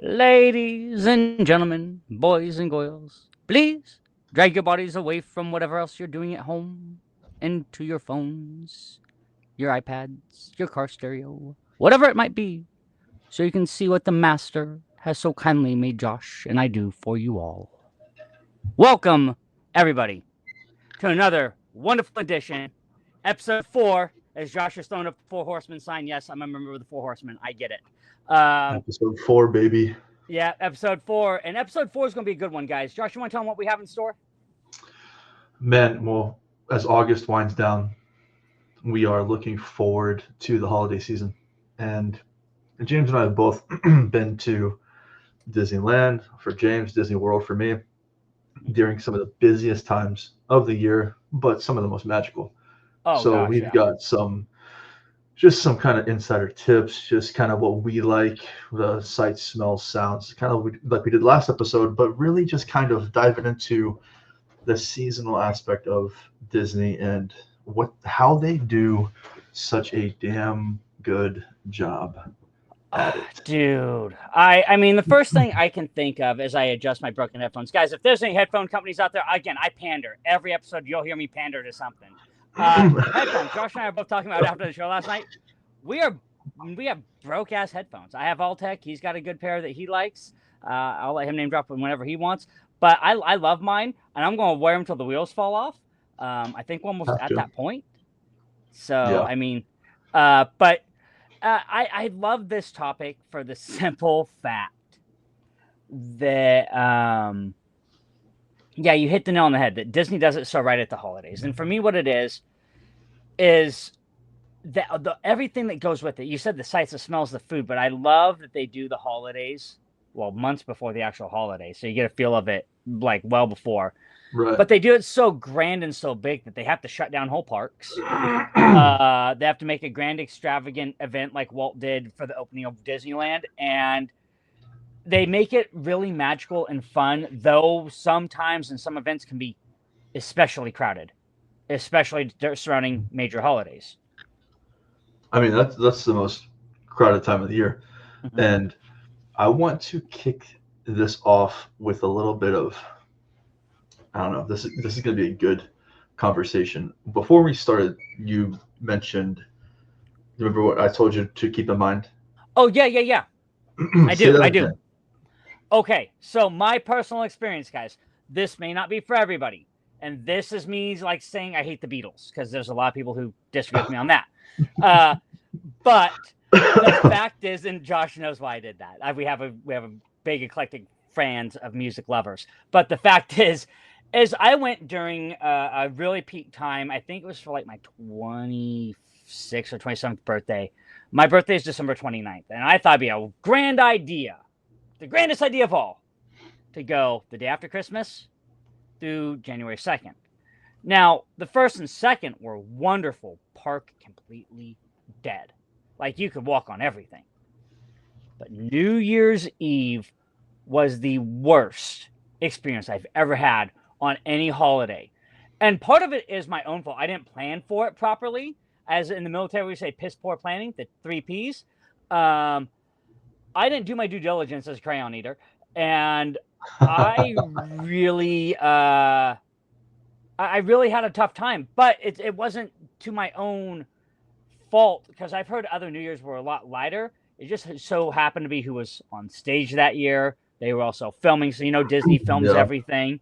Ladies and gentlemen, boys and girls, please drag your bodies away from whatever else you're doing at home into your phones, your iPads, your car stereo, whatever it might be, so you can see what the Master has so kindly made Josh and I do for you all. Welcome, everybody, to another wonderful edition, episode 4. As Josh has thrown up the Four Horsemen sign, yes, I'm a member of the Four Horsemen. I get it. Episode 4, baby. Yeah, episode 4. And episode 4 is going to be a good one, guys. Josh, you want to tell them what we have in store? Man, well, as August winds down, we are looking forward to the holiday season. And James and I have both been to Disneyland for James, Disney World for me, during some of the busiest times of the year, but some of the most magical. Oh, So gosh, we've yeah. got just some kind of insider tips, just kind of what we like, the sights, smells, sounds, kind of like we did last episode, but really just kind of diving into the seasonal aspect of Disney and how they do such a damn good job at it. Dude, I mean, the first thing I can think of as I adjust my broken headphones, guys, if there's any headphone companies out there, again, I pander. Every episode, you'll hear me pander to something. Headphones. Josh and I are both talking about it after the show last night. We have broke ass headphones. I have Alltech. He's got a good pair that he likes. I'll let him name drop them whenever he wants. But I love mine, and I'm going to wear them till the wheels fall off. I think we're almost Have at to. that point. So Yeah. I mean, but I love this topic for the simple fact that yeah, you hit the nail on the head that Disney does it so right at the holidays. And for me, what it is everything that goes with it. You said the sights, the smells, the food, but I love that they do the holidays, well, months before the actual holiday, so you get a feel of it like well before. Right. But they do it so grand and so big that they have to shut down whole parks. They have to make a grand, extravagant event like Walt did for the opening of Disneyland, and they make it really magical and fun. Though sometimes in some events can be especially crowded, especially surrounding major holidays. I mean, that's the most crowded time of the year. Mm-hmm. And I want to kick this off with a little bit of, I don't know, this is going to be a good conversation. Before we started, you mentioned, remember what I told you to keep in mind? Oh yeah. I Say do. that I do. again. Okay, so my personal experience, guys. This may not be for everybody, and this is me like saying I hate the Beatles because there's a lot of people who disagree with me on that. But the fact is, and Josh knows why I did that. We have a big eclectic fans of music lovers. But the fact is I went during a really peak time. I think it was for like my 26th or 27th birthday. My birthday is December 29th, and I thought it'd be a grand idea, the grandest idea of all, to go the day after Christmas through January 2nd. Now, the first and second were wonderful, park completely dead. Like you could walk on everything. But New Year's Eve was the worst experience I've ever had on any holiday. And part of it is my own fault. I didn't plan for it properly. As in the military, we say piss poor planning, the 3 Ps. I didn't do my due diligence as a crayon eater. And I really I really had a tough time, but it wasn't to my own fault because I've heard other New Year's were a lot lighter. It just so happened to be who was on stage that year. They were also filming, so Disney films Yeah. everything.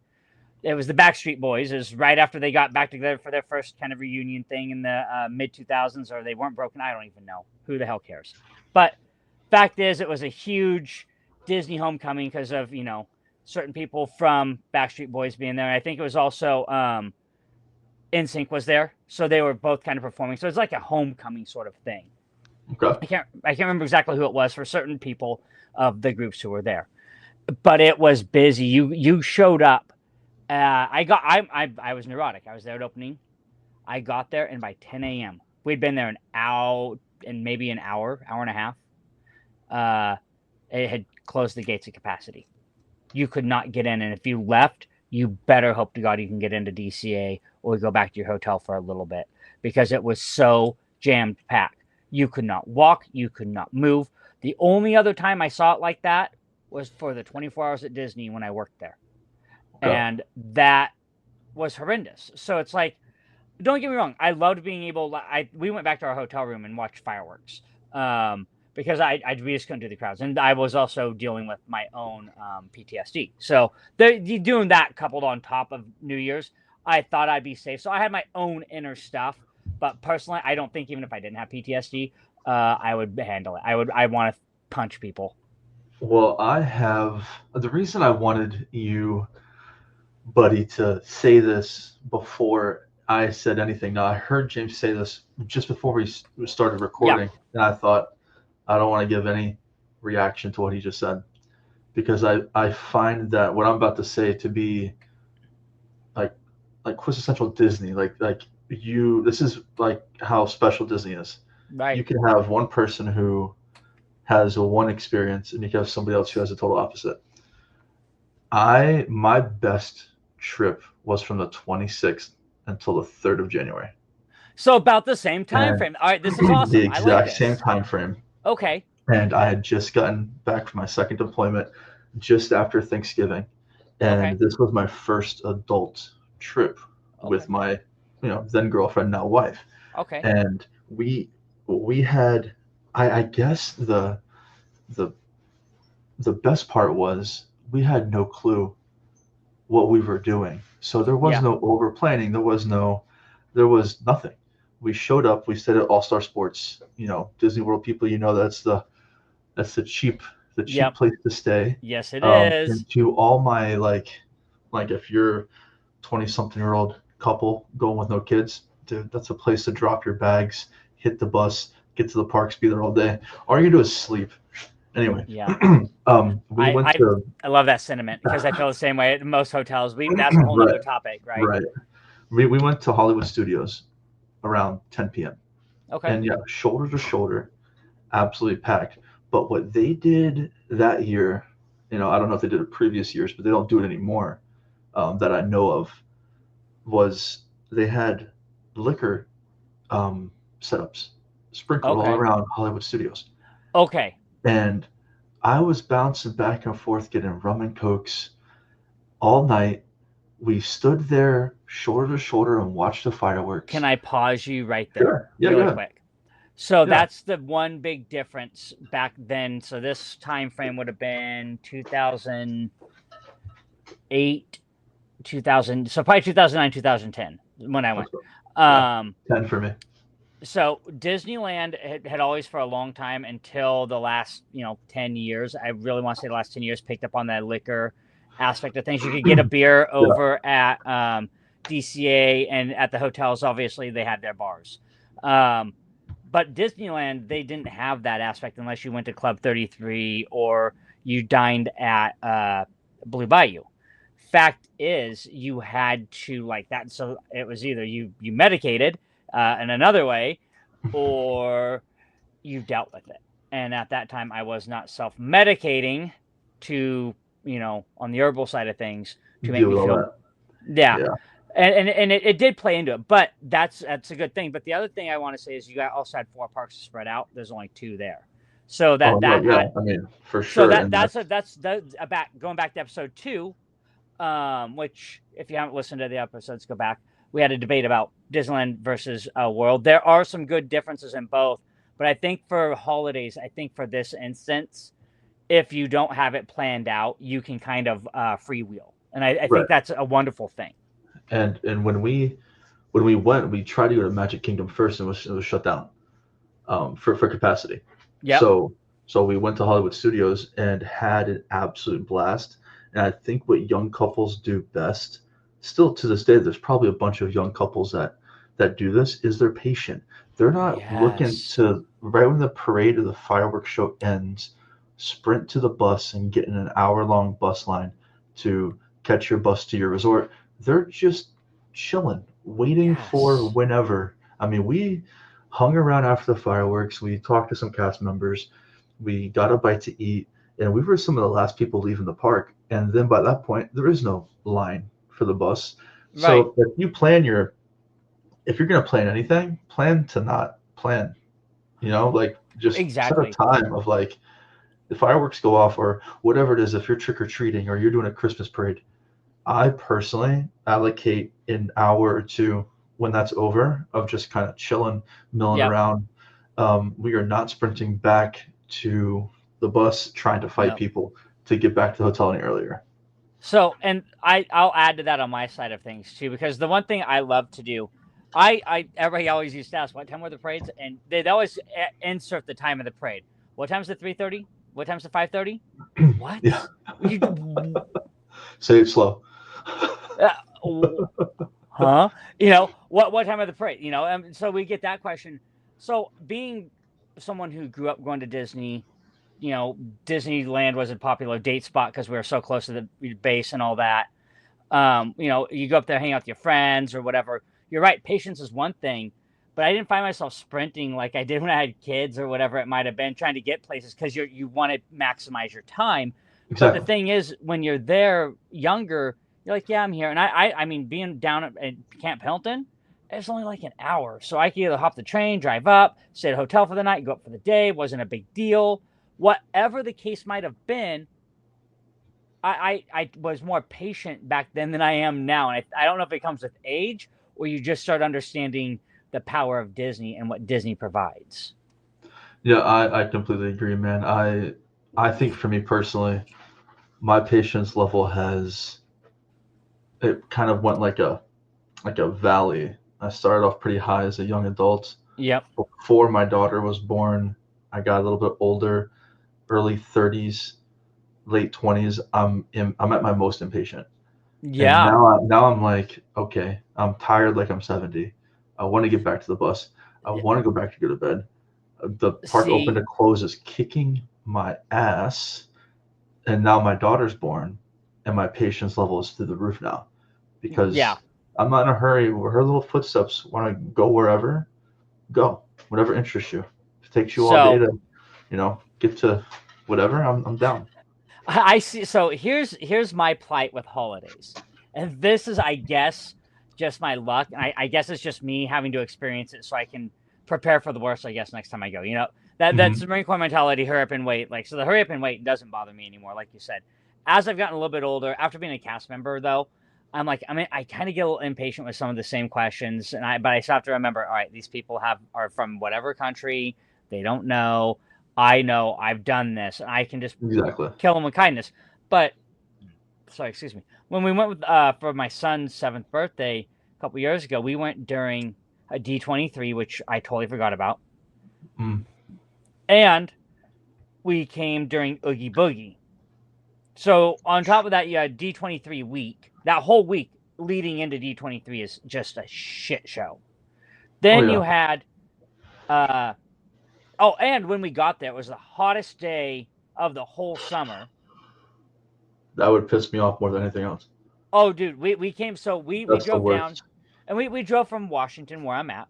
It was the Backstreet Boys. Is right after they got back together for their first kind of reunion thing in the mid 2000s, or they weren't broken. I don't even know. Who the hell cares? But fact is, it was a huge Disney homecoming because of certain people from Backstreet Boys being there. And I think it was also NSYNC was there, so they were both kind of performing. So it's like a homecoming sort of thing. Okay. I can't remember exactly who it was for certain people of the groups who were there, but it was busy. You showed up. I was neurotic. I was there at opening. I got there, and by 10 a.m. we'd been there an hour and maybe an hour and a half. It had closed the gates at capacity. You could not get in, and if you left, you better hope to God you can get into DCA or go back to your hotel for a little bit because it was so jammed packed. You could not walk, you could not move. The only other time I saw it like that was for the 24 hours at Disney when I worked there. Okay. And that was horrendous. So it's like, don't get me wrong, I loved being able. We went back to our hotel room and watched fireworks because we just couldn't do the crowds, and I was also dealing with my own PTSD. So doing that coupled on top of New Year's, I thought I'd be safe. So I had my own inner stuff, but personally, I don't think even if I didn't have PTSD, I would handle it. I want to punch people. Well, I have the reason I wanted you, buddy, to say this before I said anything. Now, I heard James say this just before we started Yeah. recording, and I thought I don't want to give any reaction to what he just said because I find that what I'm about to say to be like quintessential Disney, like you. This is like how special Disney is. You Right. can have one person who has a one experience, and you can have somebody else who has a total opposite. My best trip was from the 26th until the 3rd of January. So about the same time And frame. All right, this is the awesome. I like exact same this. time frame. Okay. And I had just gotten back from my second deployment just after Thanksgiving. Okay. And this was my first adult trip Okay. with my, then girlfriend, now wife. Okay. And we had I guess the the best part was we had no clue what we were doing. So there was Yeah. no over planning. There was nothing. We showed up. We stayed at All Star Sports. Disney World people. That's the cheap Yep. place to stay. Yes, it is. And to all my like if you're 20-something-year-old couple going with no kids, dude, that's a place to drop your bags, hit the bus, get to the parks, be there all day. All you do is sleep. Anyway, Yeah. we went to I love that sentiment because I feel the same way at most hotels. That's a whole right, nother topic, right? right. We went to Hollywood Studios around 10 p.m. Okay. And yeah, shoulder to shoulder, absolutely packed. But what they did that year, I don't know if they did it previous years, but they don't do it anymore, that I know of, was they had liquor setups sprinkled all Okay. around Hollywood Studios. Okay. And I was bouncing back and forth getting rum and cokes all night. We stood there shoulder to shoulder and watched the fireworks. Can I pause you right there? Sure. Yeah, really go ahead. quick? So Yeah. that's the one big difference back then. So this time frame would have been 2008, 2000. So probably 2009, 2010 when I went. Yeah, 10 for me. So Disneyland had always for a long time until the last 10 years, I really want to say the last 10 years, picked up on that liquor aspect of things. You could get a beer over at DCA, and at the hotels obviously they had their bars, but Disneyland, they didn't have that aspect unless you went to Club 33 or you dined at Blue Bayou. Fact is, you had to like that, so it was either you medicated in another way, or you dealt with it. And at that time, I was not self-medicating to, on the herbal side of things to make Deal me with all feel, that. yeah. Yeah. And it did play into it, but that's a good thing. But the other thing I want to say is also had 4 parks to spread out. There's only 2 there, so Oh, no, yeah. I mean, for so sure. And that's about going back to episode 2, which if you haven't listened to the episodes, go back. We had a debate about Disneyland versus World. There are some good differences in both, but I think for holidays, I think for this instance, if you don't have it planned out, you can kind of freewheel, and I right. think that's a wonderful thing. And when we went, we tried to go to Magic Kingdom first, and it was shut down for capacity. Yeah. So we went to Hollywood Studios and had an absolute blast. And I think what young couples do best, still to this day, there's probably a bunch of young couples that do this, is they're patient. They're not looking to, right when the parade or the fireworks show ends, sprint to the bus and get in an hour-long bus line to catch your bus to your resort. They're just chilling, waiting for whenever. I mean, we hung around after the fireworks. We talked to some cast members. We got a bite to eat, and we were some of the last people leaving the park. And then by that point, there is no line for the bus. Right. So if you're going to plan anything, plan to not plan. Like just exactly. set a time of like, the fireworks go off or whatever it is, if you're trick or treating or you're doing a Christmas parade, I personally allocate an hour or two when that's over of just kind of chilling, milling Yep. around. We are not sprinting back to the bus trying to fight No. people to get back to the hotel any earlier. So, and I'll add to that on my side of things too, because the one thing I love to do, everybody always used to ask what time were the parades, and they'd always insert the time of the parade. What time's the 3:30? What time's the 5:30? What? Yeah, You, say it slow. huh? What time of the parade? And so we get that question. So being someone who grew up going to Disney, Disneyland was a popular date spot because we were so close to the base and all that. You go up there, hang out with your friends or whatever. You're right. Patience is one thing, but I didn't find myself sprinting like I did when I had kids or whatever it might have been, trying to get places because you want to maximize your time. But the Exactly. thing is, when you're there younger, you're like, yeah, I'm here. And I mean, being down at Camp Hilton, it's only like an hour. So I could either hop the train, drive up, stay at a hotel for the night, go up for the day. It wasn't a big deal. Whatever the case might have been, I was more patient back then than I am now. And I don't know if it comes with age or you just start understanding the power of Disney and what Disney provides. Yeah, I completely agree, man. I think for me personally, my patience level has it kind of went like a valley. I started off pretty high as a young adult. Yep. Before my daughter was born, I got a little bit older, early 30s, late 20s. I'm at my most impatient. And Yeah. now I'm like, okay, I'm tired like I'm 70. I want to get back to the bus. I want to go back to go to bed. The park open See, to close is kicking my ass. And now my daughter's born and my patience level is through the roof now yeah. because I'm not in a hurry. Her little footsteps want to go wherever, go, whatever interests you. If it takes you all day So to, get to whatever, I'm down. I see. So here's my plight with holidays, and this is, I guess, just my luck. And I guess it's just me having to experience it so I can prepare for the worst. I guess next time I go, that's the Hmm. Marine Corps mentality. Hurry up and wait. Like, so the hurry up and wait doesn't bother me anymore. Like you said, as I've gotten a little bit older, after being a cast member, though, I'm like, I kind of get a little impatient with some of the same questions, but I still have to remember. All right, these people are from whatever country. They don't know. I know. I've done this, and I can just Exactly. kill them with kindness. But sorry, excuse me. When we went with for my son's 7th birthday a couple years ago, we went during a D23, which I totally forgot about, Mm. and we came during Oogie Boogie. So on top of that, you had D23 week. That whole week leading into D23 is just a shit show. Oh Then yeah, you had uh and when we got there, it was the hottest day of the whole summer. that would piss me off more than anything else. Oh, dude, we came. So we That's the drove down, worst. and we drove from Washington, where I'm at,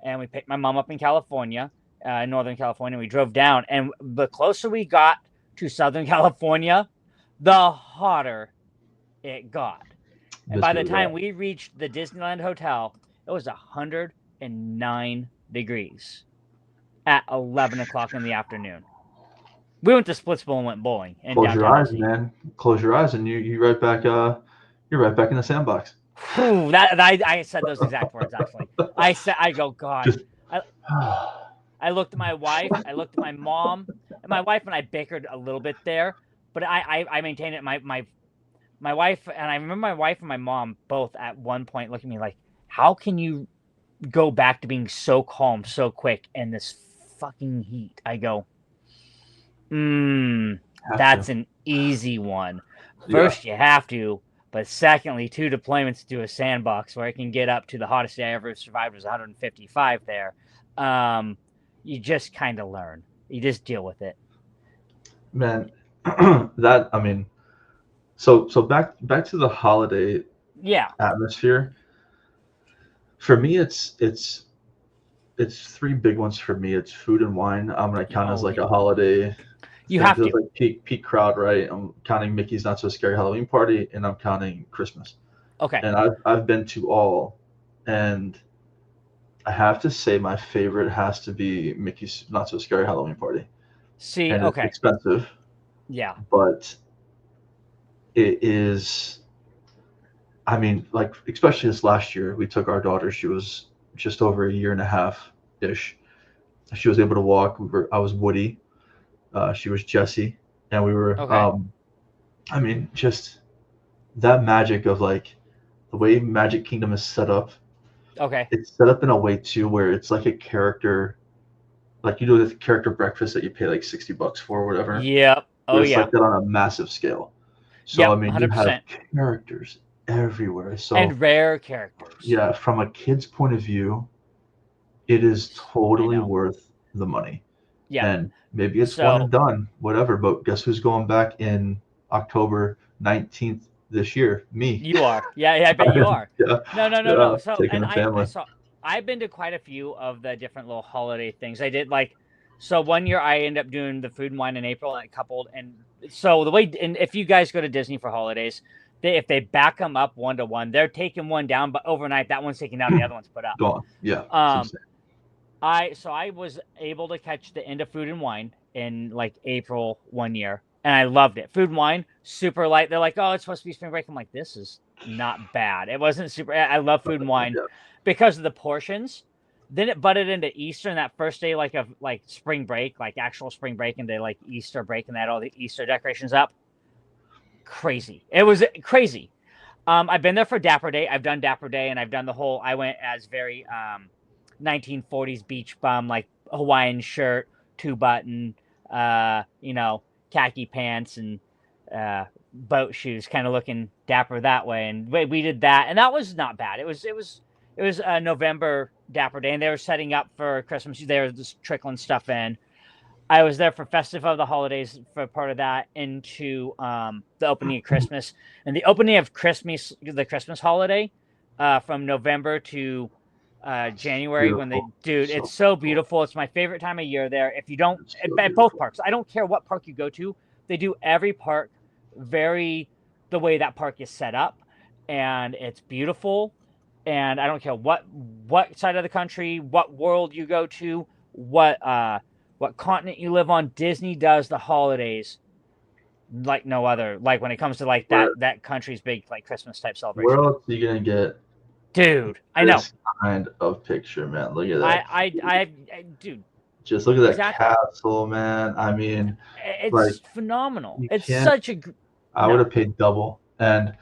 and we picked my mom up in California, Northern California. We drove down, and the closer we got to Southern California, the hotter it got. And Miss by me the with time that. we reached the Disneyland hotel, it was 109 degrees at 11 o'clock in the afternoon. We went to Splitsville and went bowling in Close your downtown eyes, Disney. man. Close your eyes, and you right back. You're right back in the sandbox. Whew, I said those exact words actually. I go, God. Just I I looked at my wife, I looked at my mom, and my wife and I bickered a little bit there, but I maintained it. My wife, and I remember my wife and my mom both at one point looking at me like, how can you go back to being so calm so quick in this fucking heat? I go, have that's to. an easy one. Yeah. First, you have to, but secondly, 2 deployments to a sandbox where it can get up to the hottest day I ever survived was 155 there. Um, you just kind of learn. You just deal with it. Man, that I mean, so back to the holiday Yeah, atmosphere. For me, it's three big ones for me. It's food and wine. I'm gonna count as oh, like a holiday you thing have because it's to. like peak crowd, right? I'm counting Mickey's Not So Scary Halloween Party, and I'm counting Christmas. Okay. And I've been to all, and I have to say my favorite has to be Mickey's Not So Scary Halloween Party, See, and it's okay. expensive. Yeah. but it is, I mean, like, especially this last year, we took our daughter. She was just over a year and a half ish. She was able to walk. I was Woody. She was Jessie, and we were. Okay. I mean, just that magic of like the way Magic Kingdom is set up. Okay. It's set up in a way too where it's like a character, like you do the character breakfast that you pay like $60 for or whatever, Yep. but Oh it's yeah. like that on a massive scale. So I Yep. mean, you have 100%. characters everywhere. So And rare characters. yeah, from a kid's point of view, it is I totally know. worth the money. Yep. And maybe it's one and So done, whatever. But guess who's going back in October 19th this year? Me. you are. Yeah, yeah, I bet you are. Yeah, No, no, no, yeah, no. So, taking and the I family. saw, I've been to quite a few of the different little holiday things. I did like, so one year I ended up doing the food and wine in April, and it coupled. And so the way, and if you guys go to Disney for holidays, if they back them up 1-to-1, they're taking one down, but overnight that one's taken down, the other one's put up. Gone. Yeah, it's Um, insane. I was able to catch the end of food and wine in like April one year, and I loved it. Food and wine, super light. They're like, oh, it's supposed to be spring break. I'm like, this is not bad. It wasn't super. I love food and wine Yeah. because of the portions. Then it butted into Easter, and that first day, like of like spring break, like actual spring break, and they like Easter break, and they had all the Easter decorations up. Crazy. It was crazy. I've been there for Dapper Day. I've done Dapper Day, and I've done the whole. I went as very 1940s beach bum, like Hawaiian shirt, 2-button, khaki pants, and boat shoes, kind of looking dapper that way. And we did that, and that was not bad. It was November Dapper Day, and they were setting up for Christmas. They were just trickling stuff in. I was there for Festive of the Holidays for part of that, into the opening of Christmas, and the opening of Christmas, the Christmas holiday, from November to January, when they, Beautiful. dude, So it's so cool. beautiful. It's my favorite time of year there. If you don't, It's so at both beautiful. parks, I don't care what park you go to, they do every park very the way that park is set up, and it's beautiful. And I don't care what side of the country, what world you go to, what continent you live on, Disney does the holidays like no other. Like when it comes to like that country's big like Christmas type Where celebration. else are you gonna get Dude, I know. this kind of picture, man? Look at that. Dude, Just look at that exactly. castle, man. I mean, like, It's phenomenal. you It's can't. such a I would no. have paid double, and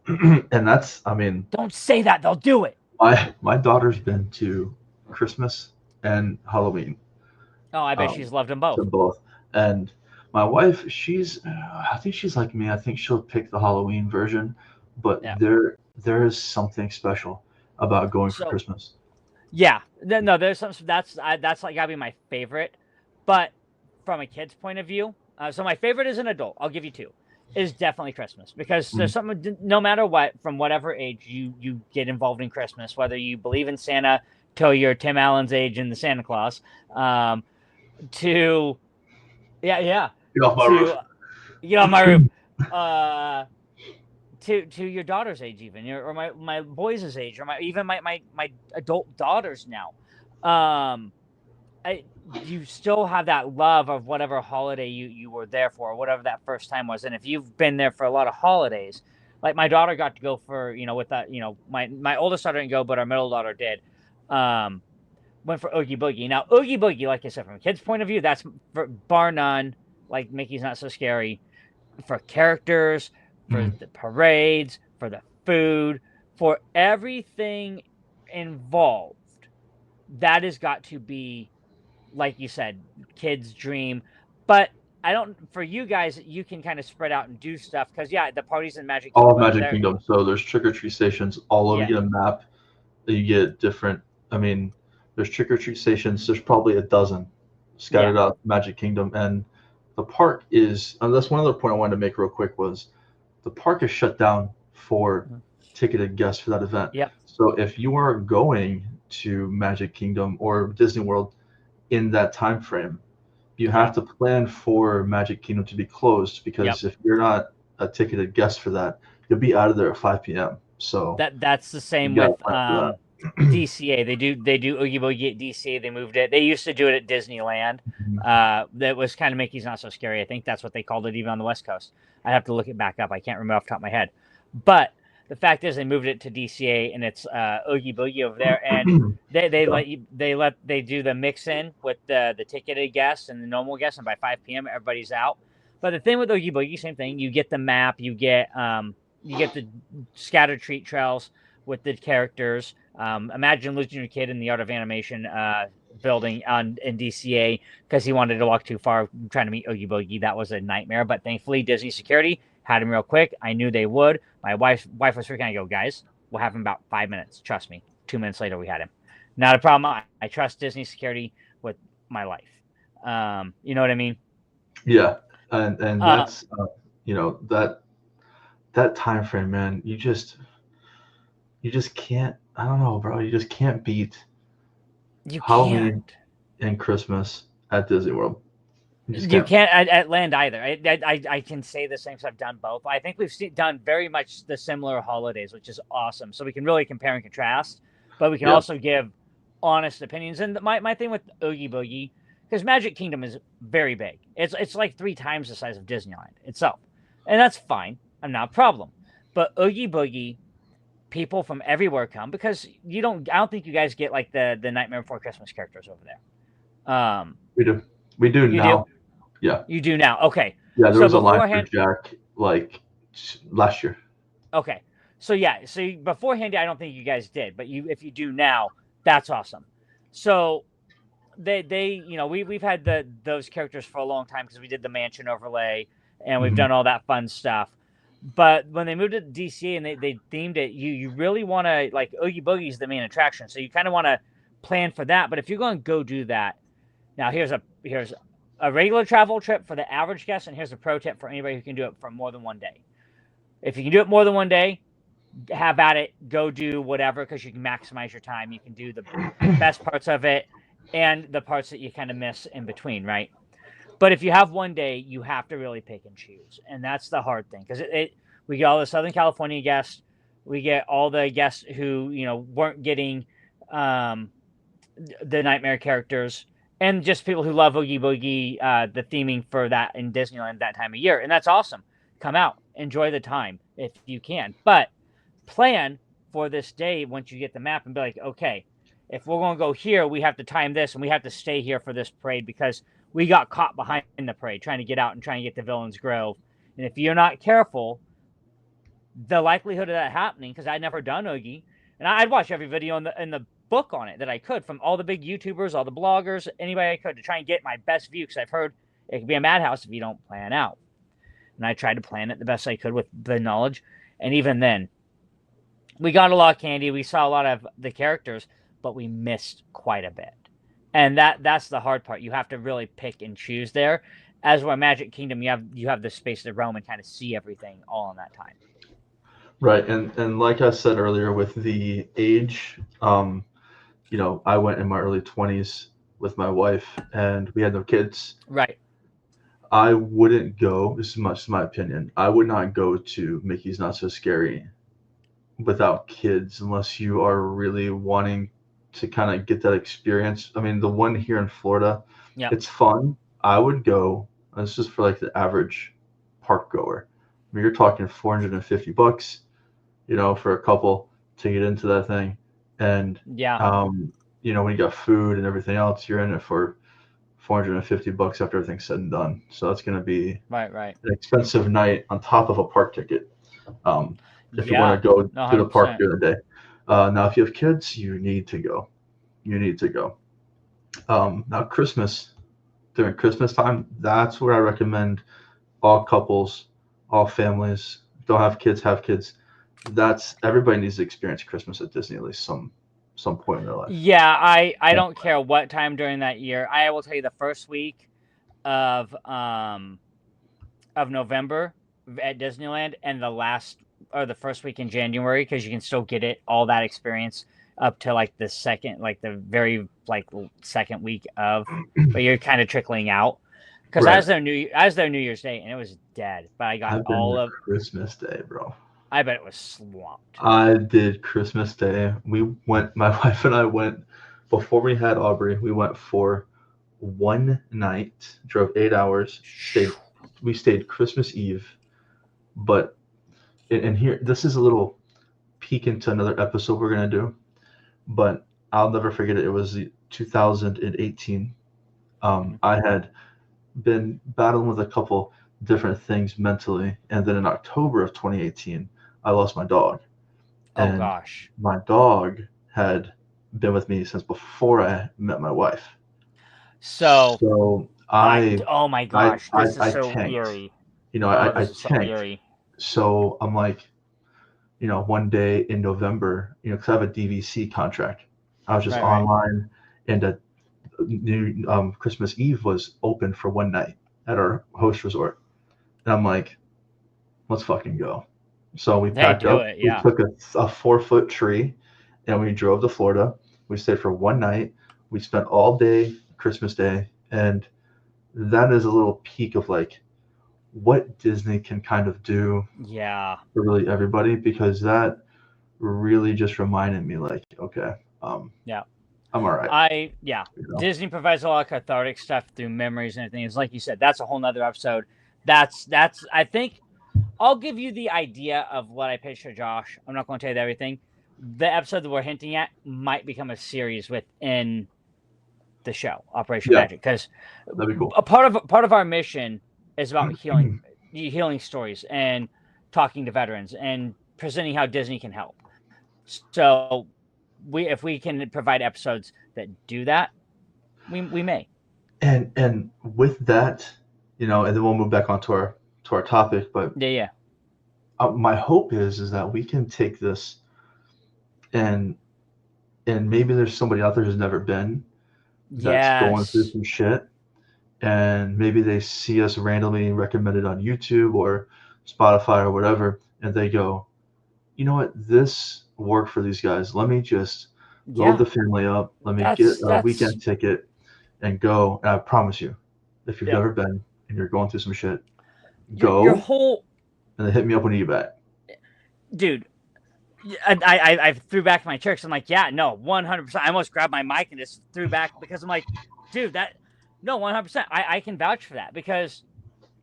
and that's. I mean, Don't say that. They'll do it. my daughter's been to Christmas and Halloween, Oh, I bet she's loved them both. to both, and my wife, I think she's like me. I think she'll pick the Halloween version, but Yeah. there is something special about going for So Christmas. yeah, no, there's some that's like gotta be my favorite, but from a kid's point of view, so my favorite as an adult, I'll give you two, is definitely Christmas, because there's something, no matter what, from whatever age you get involved in Christmas, whether you believe in Santa till you're Tim Allen's age in the Santa Claus, to yeah Get off my roof. get off my roof, to your daughter's age, even, or my boys' age, or my adult daughters now. You still have that love of whatever holiday you were there for, or whatever that first time was. And if you've been there for a lot of holidays, like my daughter got to go for, with that, my oldest daughter didn't go, but our middle daughter did. Went for Oogie Boogie. Now, Oogie Boogie, like I said, from a kid's point of view, that's bar none. Like, Mickey's Not So Scary. For characters, for the parades, for the food, for everything involved, that has got to be, like you said, kids' dream. But I don't, for you guys, you can kind of spread out and do stuff, because the parties in Magic All Kingdom, of Magic Kingdom. So there's trick or treat stations all over. Yeah. You get a map. You get different. I mean, there's trick or treat stations. There's probably a dozen scattered out Magic Kingdom, and the park is. And that's one other point I wanted to make real quick was, the park is shut down for ticketed guests for that event. Yep. So if you are going to Magic Kingdom or Disney World in that time frame, you have to plan for Magic Kingdom to be closed, because if you're not a ticketed guest for that, you'll be out of there at 5 p.m. So that's the same you gotta with plan for that. DCA. They do Oogie Boogie at DCA. They moved it. They used to do it at Disneyland. That was kind of Mickey's Not So Scary. I think that's what they called it even on the West Coast. I have to look it back up. I can't remember off the top of my head. But the fact is, they moved it to DCA, and it's Oogie Boogie over there. And they do the mix in with the ticketed guests and the normal guests, and by 5 p.m. everybody's out. But the thing with Oogie Boogie, same thing. You get the map. You get the scattered treat trails with the characters. Imagine losing your kid in the Art of Animation building in DCA because he wanted to walk too far trying to meet Oogie Boogie. That was a nightmare. But thankfully, Disney security had him real quick. I knew they would. My wife was freaking out. I go, guys, we'll have him about 5 minutes. Trust me. 2 minutes later, we had him. Not a problem. I trust Disney security with my life. You know what I mean? Yeah, and that's that time frame, man. You just can't. I don't know, bro. You just can't beat Halloween and Christmas at Disney World. You can't at Land either. I can say the same because I've done both. I think we've done very much the similar holidays, which is awesome. So we can really compare and contrast, but we can also give honest opinions. And my thing with Oogie Boogie, because Magic Kingdom is very big. It's like 3 times the size of Disneyland itself, and that's fine. I'm not a problem. But Oogie Boogie, people from everywhere come because I don't think you guys get like the Nightmare Before Christmas characters over there. We do now. Yeah. You do now. Okay. Yeah, there was a line for Jack like last year. Okay. So beforehand, I don't think you guys did, but if you do now, that's awesome. So they we've had those characters for a long time because we did the mansion overlay and we've done all that fun stuff. But when they moved it to DCA and they themed it, you really want to, like, Oogie Boogie is the main attraction, so you kind of want to plan for that. But if you're going to go do that, now here's a regular travel trip for the average guest, and here's a pro tip for anybody who can do it for more than one day. If you can do it more than one day, have at it. Go do whatever because you can maximize your time. You can do the best parts of it and the parts that you kind of miss in between, right? But if you have one day, you have to really pick and choose. And that's the hard thing because we get all the Southern California guests. We get all the guests who, weren't getting the Nightmare characters and just people who love Oogie Boogie, the theming for that in Disneyland that time of year. And that's awesome. Come out. Enjoy the time if you can. But plan for this day once you get the map and be like, okay, if we're going to go here, we have to time this and we have to stay here for this parade because we got caught behind the parade trying to get out and trying to get to Villains Grove. And if you're not careful, the likelihood of that happening, because I'd never done Oogie, and I'd watch every video in the book on it that I could from all the big YouTubers, all the bloggers, anybody I could to try and get my best view because I've heard it can be a madhouse if you don't plan out. And I tried to plan it the best I could with the knowledge. And even then, we got a lot of candy. We saw a lot of the characters, but we missed quite a bit. And that's the hard part. You have to really pick and choose there. As where Magic Kingdom, you have the space to roam and kind of see everything all in that time. Right, and like I said earlier, with the age, I went in my early 20s with my wife, and we had no kids. Right. I wouldn't go. This is my opinion. I would not go to Mickey's Not So Scary without kids unless you are really wanting to kind of get that experience. I mean, the one here in Florida, it's fun. I would go. This is for like the average park goer. I mean, you're talking $450, for a couple to get into that thing. And when you got food and everything else, you're in it for $450 after everything's said and done. So that's going to be right an expensive night on top of a park ticket. If you want to go to the park during the day. Now, if you have kids, you need to go. Now, during Christmas time, that's where I recommend all couples, all families, don't have kids, have kids. Everybody needs to experience Christmas at Disney at least some point in their life. Yeah, I don't care what time during that year. I will tell you the first week of November at Disneyland and the first week in January, because you can still get all that experience up to like the very second week of, but you're kind of trickling out because as their New Year's Day, and it was dead. But I got all of Christmas Day, bro. I bet it was swamped. I did Christmas Day. My wife and I went, before we had Aubrey, we went for one night, drove 8 hours, we stayed Christmas Eve. But, and here, this is a little peek into another episode we're going to do, but I'll never forget it. It was 2018. I had been battling with a couple different things mentally, and then in October of 2018, I lost my dog. Oh And gosh. my dog had been with me since before I met my wife. So oh my gosh, this is so tanked. eerie. You know, Oh, I this is so tanked. eerie. So I'm like, one day in November, because I have a DVC contract, I was just Right. online, and the new Christmas Eve was open for one night at our host resort, and I'm like, let's fucking go. So we They packed do up. it, We yeah. took a 4-foot tree, and we drove to Florida. We stayed for one night. We spent all day Christmas Day, and that is a little peek of like what Disney can kind of do Yeah. for really everybody, because that really just reminded me like, okay, Yeah. I'm all right. Disney provides a lot of cathartic stuff through memories and everything. It's like you said, that's a whole nother episode. That's I think I'll give you the idea of what I picture, Josh. I'm not going to tell you everything. The episode that we're hinting at might become a series within the show, Operation Yeah, Magic, because that'd be cool. a part of our mission is about healing stories and talking to veterans and presenting how Disney can help. So if we can provide episodes that do that, we may. And with that, and then we'll move back onto our topic. But Yeah. my hope is that we can take this, and maybe there's somebody out there who's never been, that's going through Yes. some shit, and maybe they see us randomly recommended on YouTube or Spotify or whatever, and they go, you know what, this worked for these guys. Let me just load the family up. Let me get a weekend ticket and go. And I promise you, if you've never been and you're going through some shit, go. Your whole and then hit me up when you get back. Dude, I threw back my chair because I'm like, yeah, no, 100%. I almost grabbed my mic and just threw back because I'm like, dude, no, 100%. I can vouch for that because,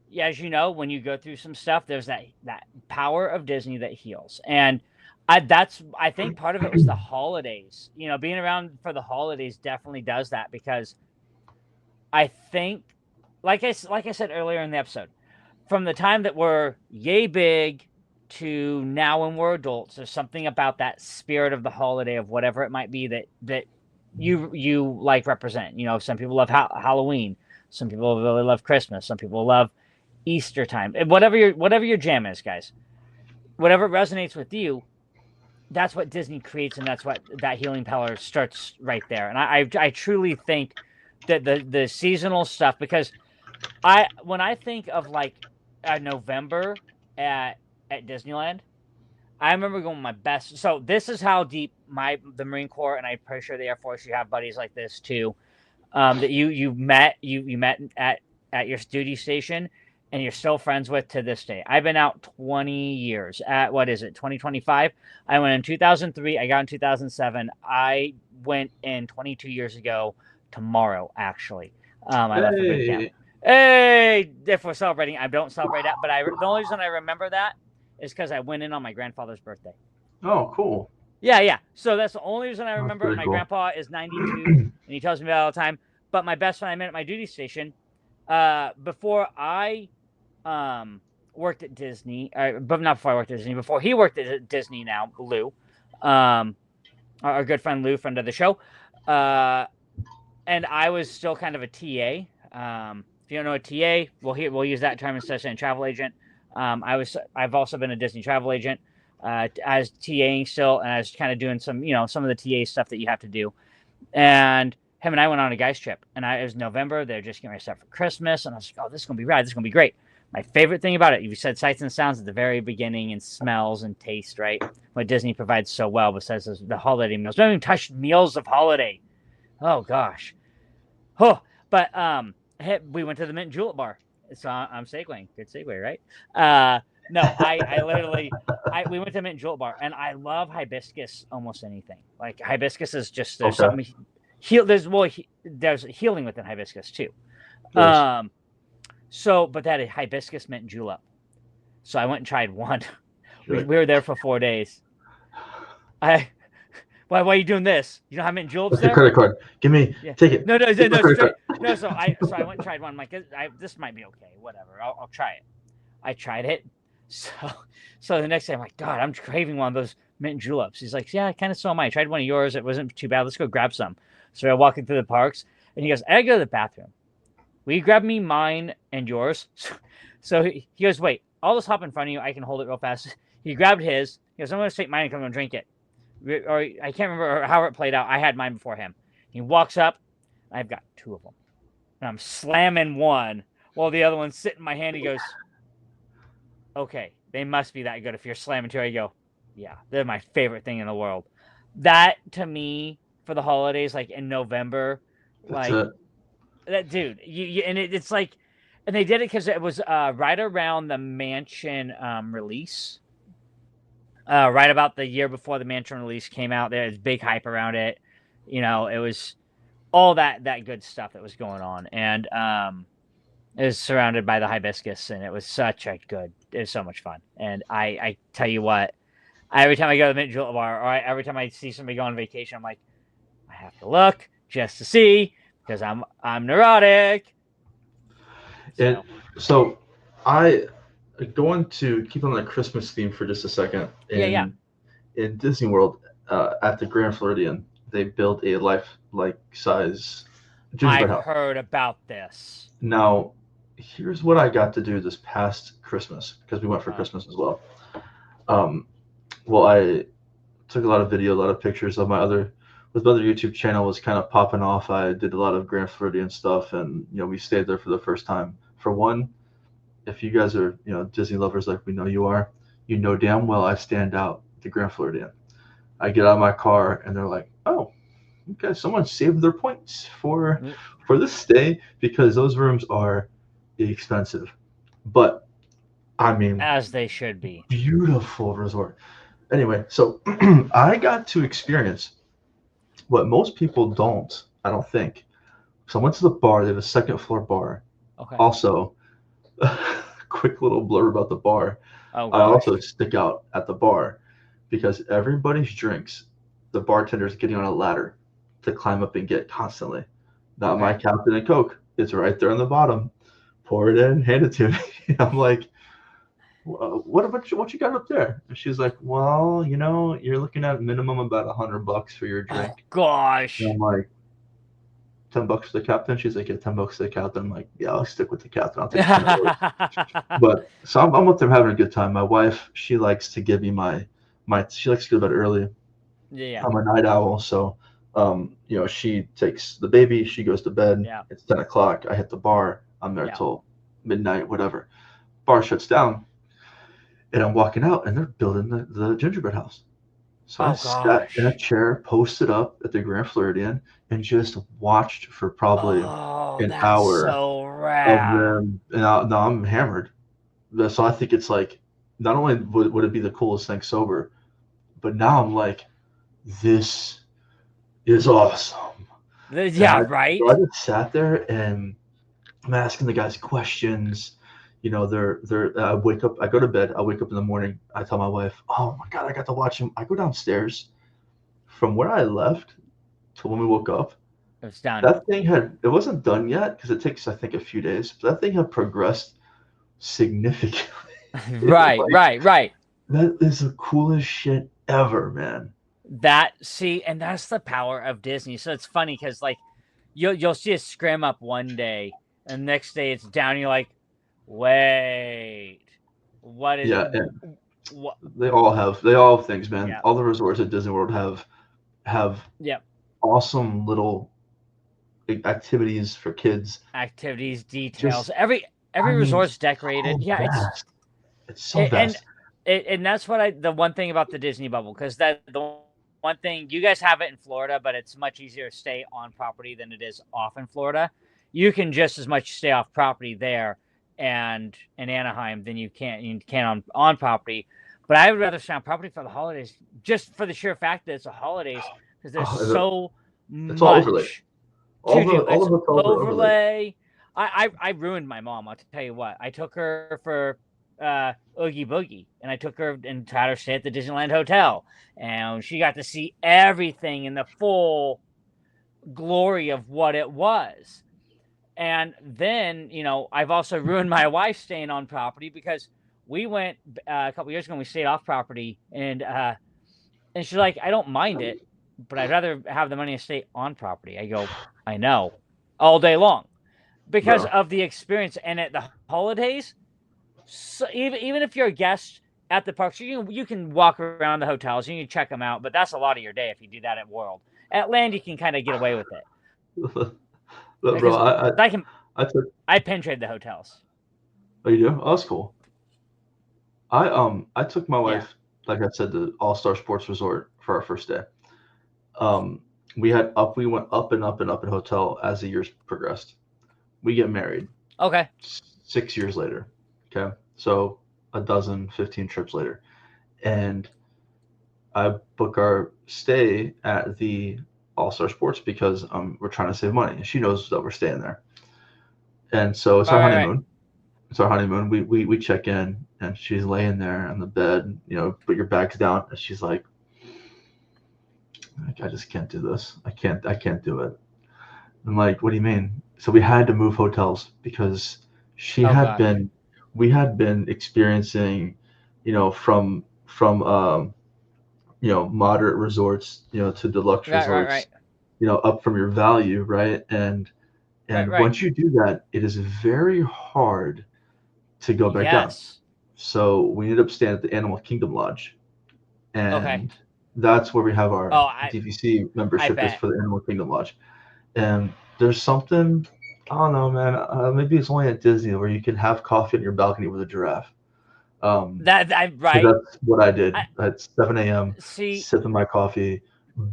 yeah, as you know, when you go through some stuff, there's that power of Disney that heals. And I think part of it was the holidays. Being around for the holidays definitely does that because I think, like I said earlier in the episode, from the time that we're yay big to now when we're adults, there's something about that spirit of the holiday of whatever it might be that you like represent. Some people love Halloween, some people really love Christmas, some people love Easter time. Whatever your jam is, guys, whatever resonates with you, that's what Disney creates, and that's what that healing power starts right there. And I truly think that the seasonal stuff, because when I think of like November at Disneyland, I remember going my best. So this is how deep the Marine Corps, and I'm pretty sure the Air Force, you have buddies like this too, that you met at your duty station, and you're still friends with to this day. I've been out 20 years. At what is it, 2025? I went in 2003. I got in 2007. I went in 22 years ago tomorrow, actually. I left for boot camp. Hey, if we're celebrating, I don't celebrate that, but the only reason I remember that is because I went in on my grandfather's birthday. Oh, cool. Yeah. So that's the only reason I remember it. My Cool. grandpa is 92, and he tells me about it all the time. But my best friend I met at my duty station, before I worked at Disney, but not before I worked at Disney, before he worked at Disney now, Lou, our good friend Lou, friend of the show, and I was still kind of a TA. If you don't know a TA, we'll use that term instead of saying travel agent. I've also been a Disney travel agent, as TAing still, and I was kind of doing some of the TA stuff that you have to do. And him and I went on a guys trip, and it was November. They're just getting ready to start for Christmas, and I was like, oh, this is gonna be rad. This is gonna be great. My favorite thing about it, you said sights and sounds at the very beginning, and smells and taste, right? What Disney provides so well, besides the holiday meals. We haven't even touched meals of holiday. Oh gosh. Oh, but we went to the Mint Julep bar. So I'm segueing. Good segue, right? No, I literally, we went to Mint Julep Bar, and I love hibiscus almost anything. Like hibiscus is just there's Okay. something there's healing within hibiscus too. Yes. So but that hibiscus mint julep. So I went and tried one. We Right. were there for 4 days. Why are you doing this? You don't have mint juleps That's your there? credit card. Give me. Yeah. Take it. No, Take my credit straight. card. No, so I went and tried one. I'm like, this might be okay. Whatever. I'll try it. I tried it. So the next day I'm like, God, I'm craving one of those mint juleps. He's like, yeah, kind of so am I. I tried one of yours. It wasn't too bad. Let's go grab some. So we're walking through the parks, and he goes, I gotta go to the bathroom. Will you grab me mine and yours? So he goes, wait, I'll just hop in front of you. I can hold it real fast. He grabbed his. He goes, I'm going to take mine and come and drink it. Or I can't remember how it played out. I had mine before him. He walks up. I've got two of them. And I'm slamming one while the other one's sitting in my hand. He goes, okay, they must be that good if you're slamming two. I go, yeah, they're my favorite thing in the world. That, to me, for the holidays, like in November, That's like, it. that dude, and it's like, and they did it because it was right around the Mansion release, right about the year before the Mansion release came out. There was big hype around it. You know, it was all that good stuff that was going on, and it was surrounded by the hibiscus, and it was it was so much fun. And I tell you what, every time I go to the Mint Julep Bar, or every time I see somebody go on vacation, I'm like, I have to look just to see because I'm neurotic. And so I going to keep on the Christmas theme for just a second. Yeah. In Disney World, at the Grand Floridian, they built a life-like size gingerbread I've house. heard about this. Now, here's what I got to do this past Christmas because we went for Uh, Christmas as well. Well, I took a lot of video, a lot of pictures of my other YouTube channel was kind of popping off. I did a lot of Grand Floridian stuff, and we stayed there for the first time. For one, if you guys are Disney lovers like we know you are, you know damn well I stand out at the Grand Floridian. I get out of my car and they're like, oh, okay, someone saved their points for this stay because those rooms are expensive, but I mean, as they should be. beautiful resort. Anyway, so I got to experience what most people don't, I don't think. So I went to the bar. They have a second floor bar. Okay. Also, quick little blurb about the bar. Oh, I gosh. also stick out at the bar because everybody's drinks, the bartender's getting on a ladder to climb up and get constantly. Not my Captain and Coke. It's right there on the bottom. Pour it in, hand it to me. I'm like, what you got up there? And she's like, well, you're looking at minimum about $100 for your drink. Oh, gosh. And I'm like, $10 for the captain. She's like, yeah, $10 for the captain. I'm like, yeah, I'll stick with the captain. I'll take $10. But so I'm up there having a good time. My wife, she likes to give me she likes to go to bed early. Yeah. I'm a night owl, so she takes the baby, she goes to bed. Yeah. It's 10 o'clock. I hit the bar. I'm there till midnight, whatever. Bar shuts down. And I'm walking out, and they're building the gingerbread house. So I sat in a chair, posted up at the Grand Floridian, and just watched for probably an hour so of rad. them. And now I'm hammered. So I think it's like, not only would it be the coolest thing sober, but now I'm like, this is awesome. Yeah, right? So I just sat there, and I'm asking the guys questions. I wake up, I go to bed, I wake up in the morning, I tell my wife, oh my God, I got to watch him. I go downstairs from where I left to when we woke up. It's done. That thing it wasn't done yet because it takes, I think, a few days, but that thing had progressed significantly. Right. That is the coolest shit ever, man. And that's the power of Disney. So it's funny because like you'll see a scrim up one day and the next day it's down. You're like, wait, what is it? What? They all have things, man. Yeah. All the resorts at Disney World have awesome little activities for kids. Activities, details. Every resort's decorated. It's so best. And that's what the one thing about the Disney bubble, because the one thing you guys have it in Florida, but it's much easier to stay on property than it is off in Florida. You can just as much stay off property there and in Anaheim than you can on property. But I would rather stay on property for the holidays, just for the sheer fact that it's the holidays, because there's Oh, so it's all overlaid. much to do. All It's the hotels are overlaid. overlay. I ruined my mom. I'll tell you what. I took her for Oogie Boogie, and I took her and had her stay at the Disneyland Hotel, and she got to see everything in the full glory of what it was. And then, I've also ruined my wife staying on property because we went a couple years ago and we stayed off property, and she's like, I don't mind it, but I'd rather have the money to stay on property. I go, I know, all day long because Bro. of the experience. And at the holidays, so even if you're a guest at the parks, you can walk around the hotels, you can check them out, but that's a lot of your day if you do that at World. At Land, you can kind of get away with it But bro, because I took. I penetrate the hotels. Oh, you do? Oh, that's cool. I took my Yeah. wife, like I said, to All Star Sports Resort for our first day. Um, we went up and up and up in hotel as the years progressed. We get married Okay. 6 years later. Okay, so a dozen, 15 trips later, and I book our stay at the All Star Sports because we're trying to save money. And she knows that we're staying there, and so it's Right. our Right. Right. honeymoon. It's our honeymoon. We check in, and she's laying there on the bed. Put your bags down, and she's like, I just can't do this. I can't do it. I'm like, what do you mean? So we had to move hotels because she Oh had gosh. been, we had been experiencing, from moderate resorts, to deluxe Right. Right. resorts, Right. up from your value, right? And Right. and Right. once you do that, it is very hard to go back down. Yes. So we ended up staying at the Animal Kingdom Lodge, Okay. and that's where we have Oh, our DVC I membership is bet. for the Animal Kingdom Lodge. And there's something, I don't know, man. Maybe it's only at Disney where you can have coffee on your balcony with a giraffe. That So right. that's what I did I at 7 a.m. see. Sipping my coffee,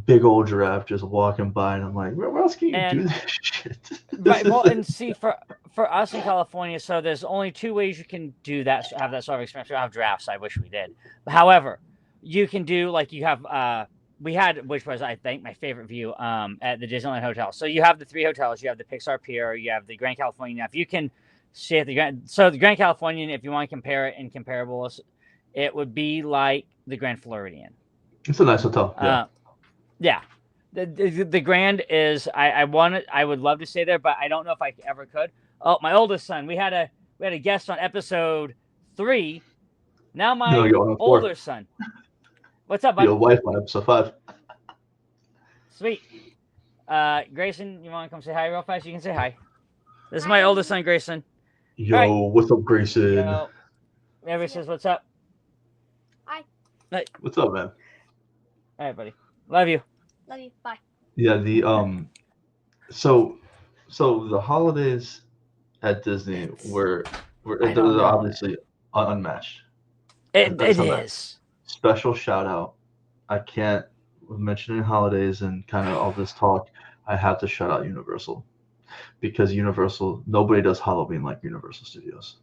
big old giraffe just walking by, and I'm like, where else can you do And this shit? This right, is well, and see, for us in California, so there's only two ways you can do that, have that sort of experience. We don't have drafts. I wish we did. However, you can do like you have. We had, which was I think my favorite view at the Disneyland Hotel. So you have the three hotels. You have the Pixar Pier. You have the Grand Californian. Now, if you can stay at the Grand Californian, if you want to compare it in comparables, it would be like the Grand Floridian. it's a nice hotel, yeah. Uh, yeah. The Grand is I would love to stay there, but I don't know if I ever could. Oh, my oldest son. We had a guest on episode 3. Now No, my you're on the floor. older son. What's up, bud? Your wife on episode 5. Sweet. Grayson, you want to come say hi real fast? You can say hi. This is my oldest son, Grayson. All right. Yo, what's up, Grayson? Yo. Everybody says what's up. Hi. What's up, man? All right, buddy. Love you. Love you. Bye. Yeah, so the holidays at Disney were I they're don't know. obviously unmatched. It That's how that is. special shout out. I can't mentioning holidays and kind of all this talk. I have to shout out Universal because Universal, nobody does Halloween like Universal Studios.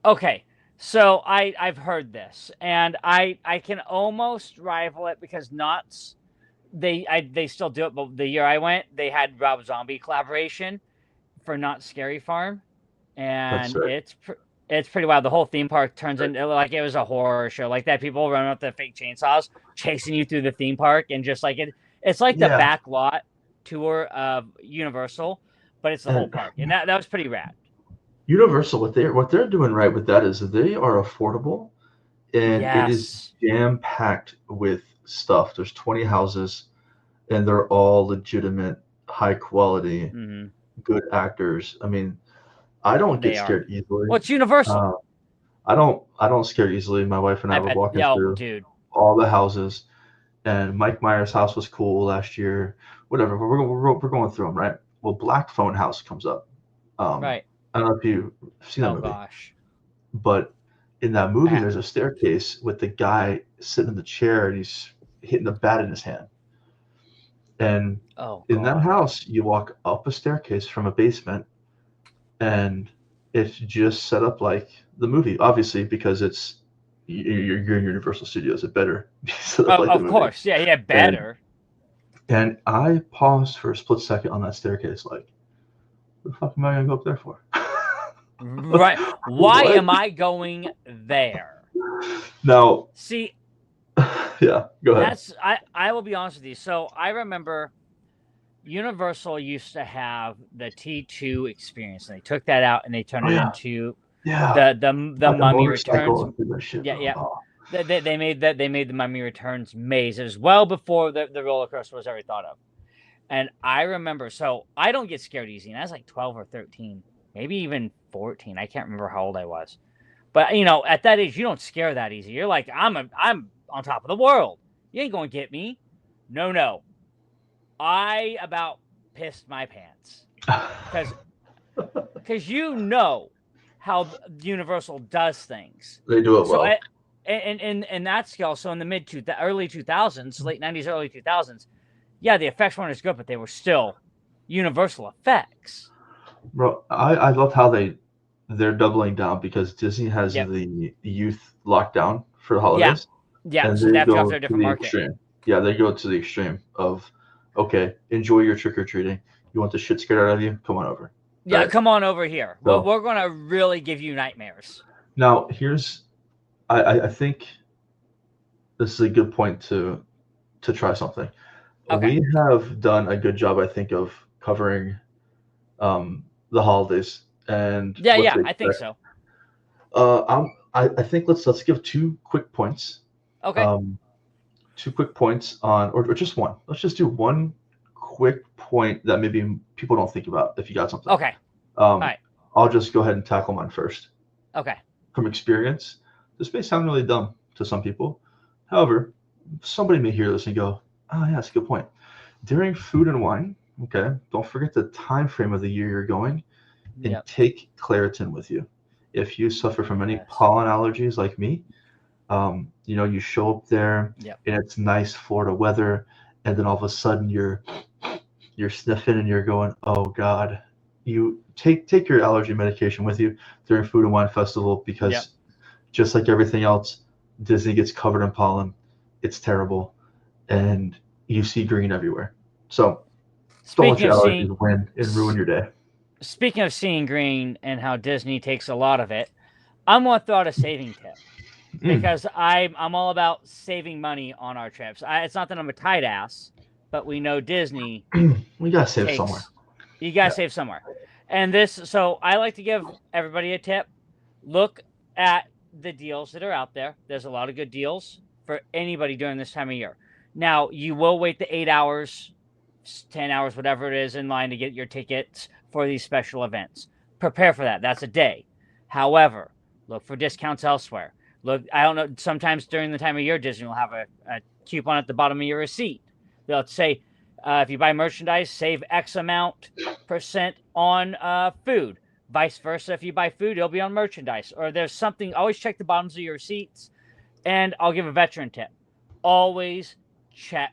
Okay. So I've heard this, and I can almost rival it because Knott's they still do it, but the year I went, they had Rob Zombie collaboration for Not Scary Farm, That's and right. it's pretty wild. The whole theme park turns into like it was a horror show, like that. People running with the fake chainsaws, chasing you through the theme park, and just like it's like the Yeah, back lot tour of Universal, but it's the whole and park, and that was pretty rad. Universal, what they're doing right with that is they are affordable and it is Yes. jam packed with stuff. There's 20 houses and they're all legitimate, high quality, Hmm. good actors. I mean, I don't get They are. scared easily. Well, it's Universal. Uh, I don't scare easily. My wife and I I were bet. walking Yo, through dude. all the houses, and Mike Myers' house was cool last year. Whatever, but we're going through them, right? Well, Black Phone House comes up. Um, Right. I don't know if you've seen that Oh movie, gosh. but in that I movie, there's haven't. a staircase with the guy sitting in the chair and he's hitting the bat in his hand. And Oh in that god. house, you walk up a staircase from a basement, and it's just set up like the movie, obviously, because it's you're in Universal Studios. It better be set up like the Of movie. course, yeah, better. And I paused for a split second on that staircase, like, what the fuck am I gonna go up there for? Right. Why What? am I going there? Now, See, yeah, go ahead. I will be honest with you. So I remember Universal used to have the T2 experience, and they took that out and they turned Oh, it yeah. into Yeah, the like the Mummy motorcycle Returns. and through that shit, Yeah, bro. yeah. Oh. They made the Mummy Returns maze. It was well before the roller coaster was ever thought of. And I remember, so I don't get scared easy, and I was like 12 or 13, maybe even 14. I can't remember how old I was. But you know, at that age, you don't scare that easy. You're like, I'm on top of the world. You ain't gonna get me. No. I about pissed my pants because you know how Universal does things. They do it So well. in that scale, so in the early 2000s, late 90s, early 2000s, yeah, the effects weren't as good, but they were still Universal effects. Bro, I love how they're doubling down because Disney has Yep. the youth lockdown for the Yeah. holidays. Yeah, And so they have to go go after a to different the market. extreme. Yeah, they go to the extreme of, okay, enjoy your trick or treating. You want the shit scared out of you? Come on over. Yeah, Right? come on over here. So- We're gonna really give you nightmares. Now, I think this is a good point to try something. Okay. We have done a good job, I think, of covering the holidays and Yeah, what yeah, to I think expect. so. I think let's give 2 quick points. Okay. 2 quick points on, or just one. Let's just do one quick point that maybe people don't think about. If you got something, Okay. All right. I'll just go ahead and tackle mine first. Okay. From experience, this may sound really dumb to some people. However, somebody may hear this and go, "Oh yeah, that's a good point." During food and wine, okay, don't forget the time frame of the year you're going, and Yep. take Claritin with you. If you suffer from any Yes. pollen allergies like me, you show up there Yep. and it's nice Florida weather, and then all of a sudden you're sniffing and you're going, oh God. You take your allergy medication with you during Food and Wine Festival because Yep. just like everything else, Disney gets covered in pollen. It's terrible, and you see green everywhere. So don't let Speaking your of allergies seeing win and ruin your day. speaking of seeing green and how Disney takes a lot of it, I'm gonna throw out a saving tip because I'm all about saving money on our trips. It's not that I'm a tight ass, but we know Disney We gotta save somewhere. You gotta Yeah. save somewhere. And so I like to give everybody a tip. Look at the deals that are out there. There's a lot of good deals for anybody during this time of year. Now, you will wait the 8 hours, 10 hours, whatever it is, in line to get your tickets for these special events. Prepare for that. That's a day. However, look for discounts elsewhere. Look, I don't know, sometimes during the time of year, Disney will have a coupon at the bottom of your receipt. They'll say, if you buy merchandise, save X amount % on food. Vice versa, if you buy food, it'll be on merchandise. Or there's something, always check the bottoms of your receipts. And I'll give a veteran tip. Always check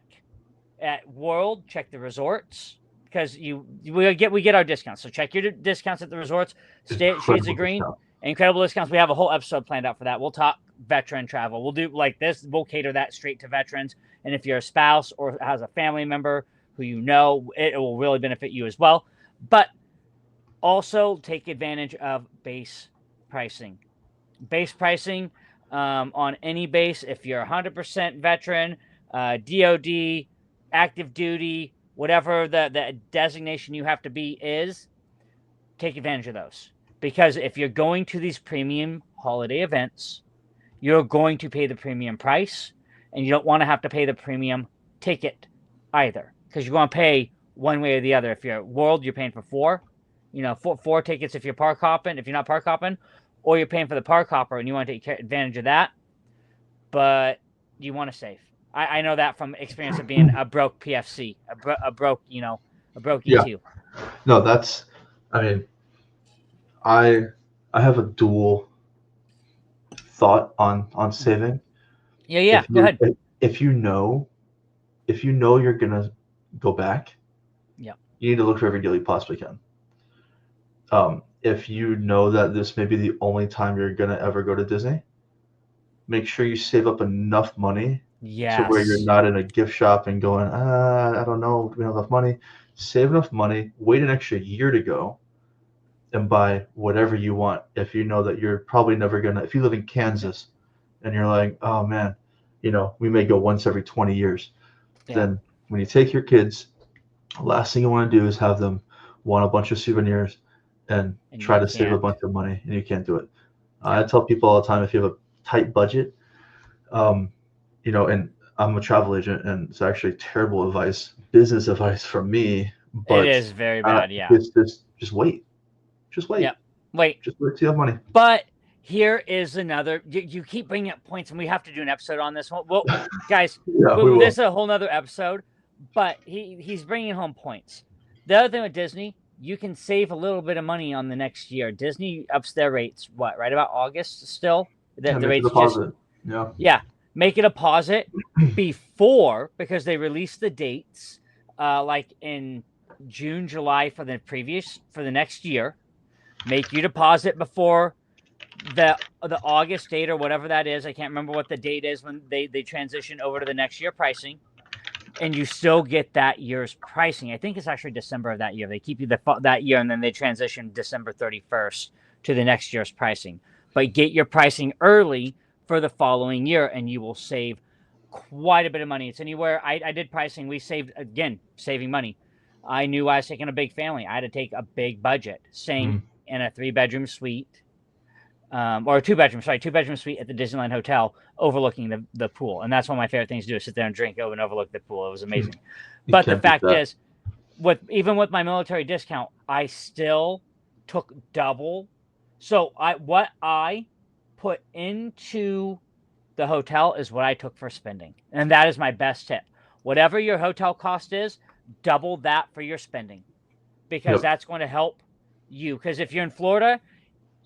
at World, check the resorts. Because we get our discounts. So check your discounts at the resorts. Stay at Shades of Green. Incredible discounts. We have a whole episode planned out for that. We'll talk veteran travel. We'll do like this. We'll cater that straight to veterans. And if you're a spouse or has a family member who it will really benefit you as well. But also take advantage of base pricing. Base pricing on any base. If you're 100% veteran, DOD, active duty, whatever the designation you have to be is, take advantage of those. Because if you're going to these premium holiday events, you're going to pay the premium price, and you don't want to have to pay the premium ticket either, because you're going to pay one way or the other. If you're at World, you're paying for four tickets if you're park hopping, if you're not park hopping, or you're paying for the park hopper and you want to take advantage of that, but you want to save. I know that from experience of being a broke PFC, a broke E2. Yeah. No, I have a dual thought on saving. Yeah. Go ahead. If you know you're gonna go back, yeah, you need to look for every deal you possibly can. if you know that this may be the only time you're gonna ever go to Disney, make sure you save up enough money to where you're Yes. not in a gift shop and going, I don't know, we don't have enough money. Save enough money, wait an extra year to go, and buy whatever you want. If you know that you're probably never gonna, if you live in Kansas and you're like, oh man, we may go once every 20 years, Yeah. then when you take your kids, last thing you want to do is have them want a bunch of souvenirs and And try you to save a can't. bunch of money, and you can't do it. Yeah. I tell people all the time, if you have a tight budget, and I'm a travel agent, and it's actually terrible advice, business advice from me, but It is very bad, yeah. it's just wait. Just wait. Yep. Wait. Just wait till you have money. But here is another. You keep bringing up points, and we have to do an episode on this one. Well, guys, Yeah, we will. this is a whole nother episode. But he's bringing home points. The other thing with Disney, you can save a little bit of money on the next year. Disney ups their rates. What, right about August still? The make a rates deposit. yeah. Make a deposit before, because they release the dates like in June, July for the next year. Make your deposit before the August date or whatever that is. I can't remember what the date is when they transition over to the next year pricing, and you still get that year's pricing. I think it's actually December of that year. They keep you that year, and then they transition December 31st to the next year's pricing. But get your pricing early for the following year, and you will save quite a bit of money. It's anywhere. I did pricing. We saved, again, saving money. I knew I was taking a big family. I had to take a big budget, staying in a 3-bedroom suite, or a 2-bedroom suite at the Disneyland Hotel overlooking the pool. And that's one of my favorite things to do, is sit there and drink and overlook the pool. It was amazing. But the fact is, even with my military discount, I still took double. So what I put into the hotel is what I took for spending. And that is my best tip. Whatever your hotel cost is, double that for your spending, because that's going to help you. Because if you're in Florida,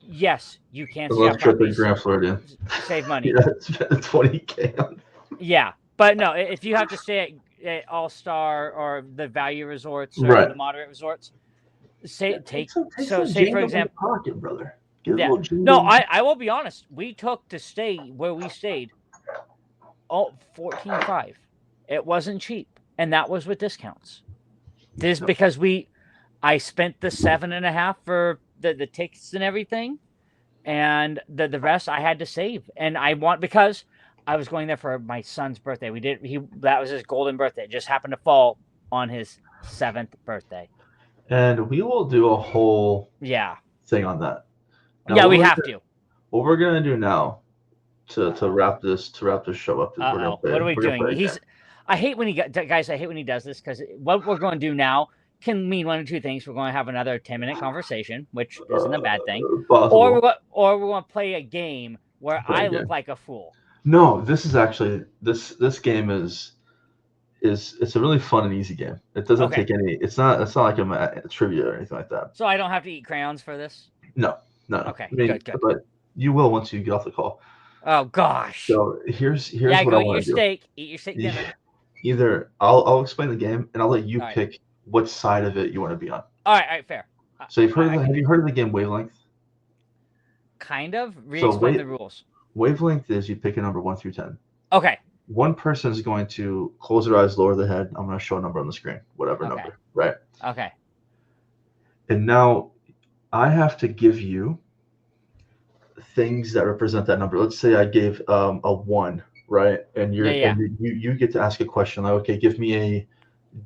yes, you can see our properties, Grand Floridian. save money. Yeah, spend $20K on. Yeah, but no, if you have to stay at All Star or the value resorts or the moderate resorts, say for example, pocket, brother. No, I will be honest. We took to stay where we stayed $14,500. It wasn't cheap, and that was with discounts. This because I spent the $7,500 for the tickets and everything, and the rest I had to save. And because I was going there for my son's birthday. That was his golden birthday. It just happened to fall on his 7th birthday. And we will do a whole thing on that. Now, we have to. What we're gonna do now to wrap this show up is what are we doing? I hate when he does this, because what we're going to do now can mean one of two things. We're going to have another 10-minute conversation, which isn't a bad thing, or we're going to play a game where I look like a fool. No, this is actually this game is it's a really fun and easy game. It doesn't take any. It's not like a trivia or anything like that. So I don't have to eat crayons for this? No. Okay, good. But you will once you get off the call. Oh gosh. So here's what I want to do. Eat your steak dinner. Either I'll explain the game, and I'll let you pick what side of it you want to be on. All right, fair. So have you heard of the game Wavelength? Kind of. Explain the rules. Wavelength is you pick a number 1 through 10. Okay. One person is going to close their eyes, lower their head. I'm going to show a number on the screen, whatever number, right? Okay. And now I have to give you things that represent that number. Let's say I gave a 1, right? And and you get to ask a question like, okay, give me a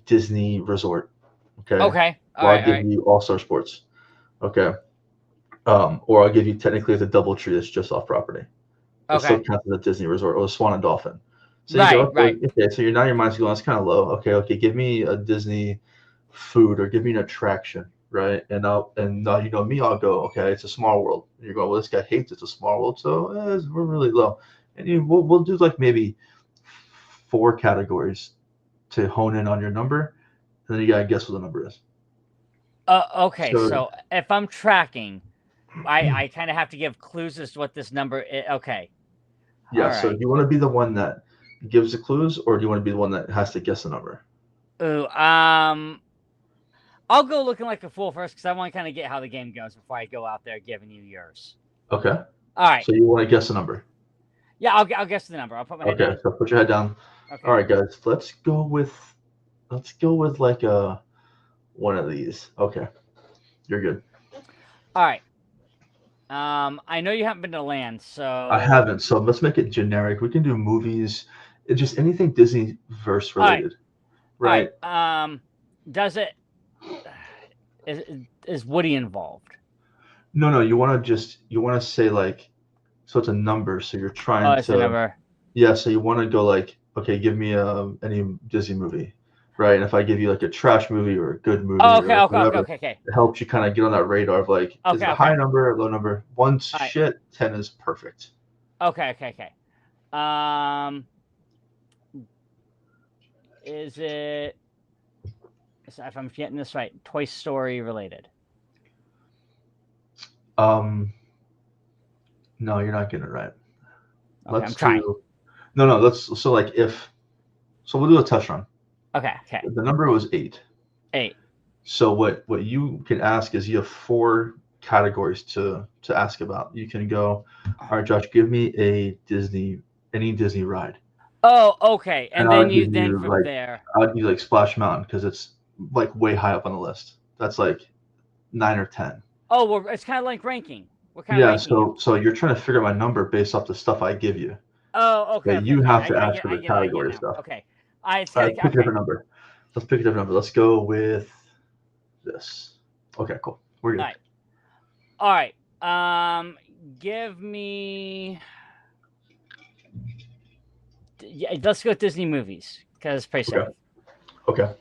Disney resort. Okay. Or I'll give you All Star Sports. Okay. Or I'll give you technically the DoubleTree that's just off property. It still counts as a Disney resort, or the Swan and Dolphin. So okay, so your mind's going, that's kind of low. Okay, give me a Disney food, or give me an attraction, right? And I'll go, okay, it's a Small World. And you're going, well, this guy hates it's a Small World, so we're really low. And we'll do like maybe 4 categories to hone in on your number, and then you gotta guess what the number is. Okay, so if I'm tracking, I kind of have to give clues as to what this number is. Okay. Yeah. So do you want to be the one that gives the clues, or do you want to be the one that has to guess the number? Ooh, I'll go looking like a fool first because I want to kind of get how the game goes before I go out there giving you yours. Okay. All right. So you want to guess a number? Yeah, I'll guess the number. I'll put my head down. Okay. So put your head down. Okay. All right, guys. Let's go with like one of these. Okay. You're good. All right. I know you haven't been to land, so I haven't. So let's make it generic. We can do movies. It's just anything Disney verse related. Right. All right. Does it is Woody involved? No. You want to say like, so it's a number. So you're trying Oh, it's to. a number. Yeah. So you want to go like, okay, give me any Disney movie, right? And if I give you like a trash movie or a good movie, Oh, or like whatever, okay. it helps you kind of get on that radar of like, is it a high number or low number? One's All right. shit, 10 is perfect. Okay. Is it? If I'm getting this right, Toy Story related? No, you're not getting it right. Okay, I'm trying. No. So we'll do a test run. Okay. The number was 8. 8. So what you can ask is you have 4 categories to ask about. You can go, all right, Josh, give me any Disney ride. Oh, okay. And then from like, there. I'd do like Splash Mountain because it's like way high up on the list. That's like 9 or 10. Oh, well, it's kind of like ranking. We're kind of ranking. So you're trying to figure out my number based off the stuff I give you. Oh, okay. You have to ask for the category stuff. Okay. Let's pick a different number. Let's go with this. Okay, cool. We're good. All right. Give me. Yeah, let's go with Disney movies because it's pretty safe. Okay.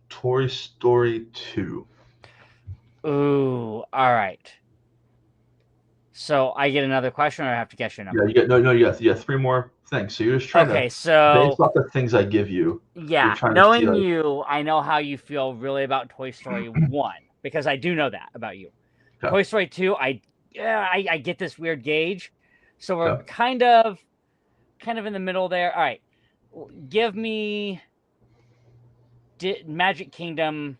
Toy Story 2. Ooh, all right. So I get another question, or I have to guess your number? Yeah, you get you got 3 more things. So you're just trying to based off the things I give you. Yeah, knowing you, I know how you feel really about Toy Story 1 because I do know that about you. Okay. Toy Story 2, I get this weird gauge, so we're kind of in the middle there. All right, give me Magic Kingdom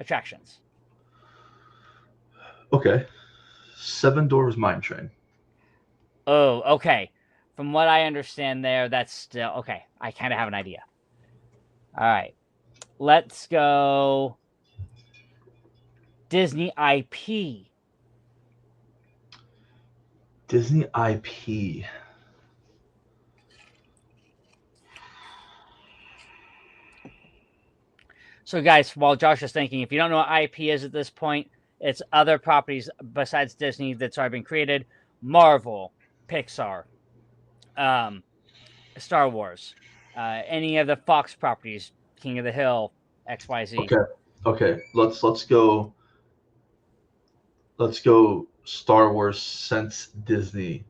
attractions. Okay. 7 Dwarfs Mine Train. Oh, okay. From what I understand there, that's still okay. I kind of have an idea. All right. Let's go Disney IP. Disney IP. So, guys, while Josh is thinking, if you don't know what IP is at this point, it's other properties besides Disney that's already been created. Marvel, Pixar, Star Wars, any of the Fox properties, King of the Hill, XYZ. Okay. Let's go. Let's go Star Wars since Disney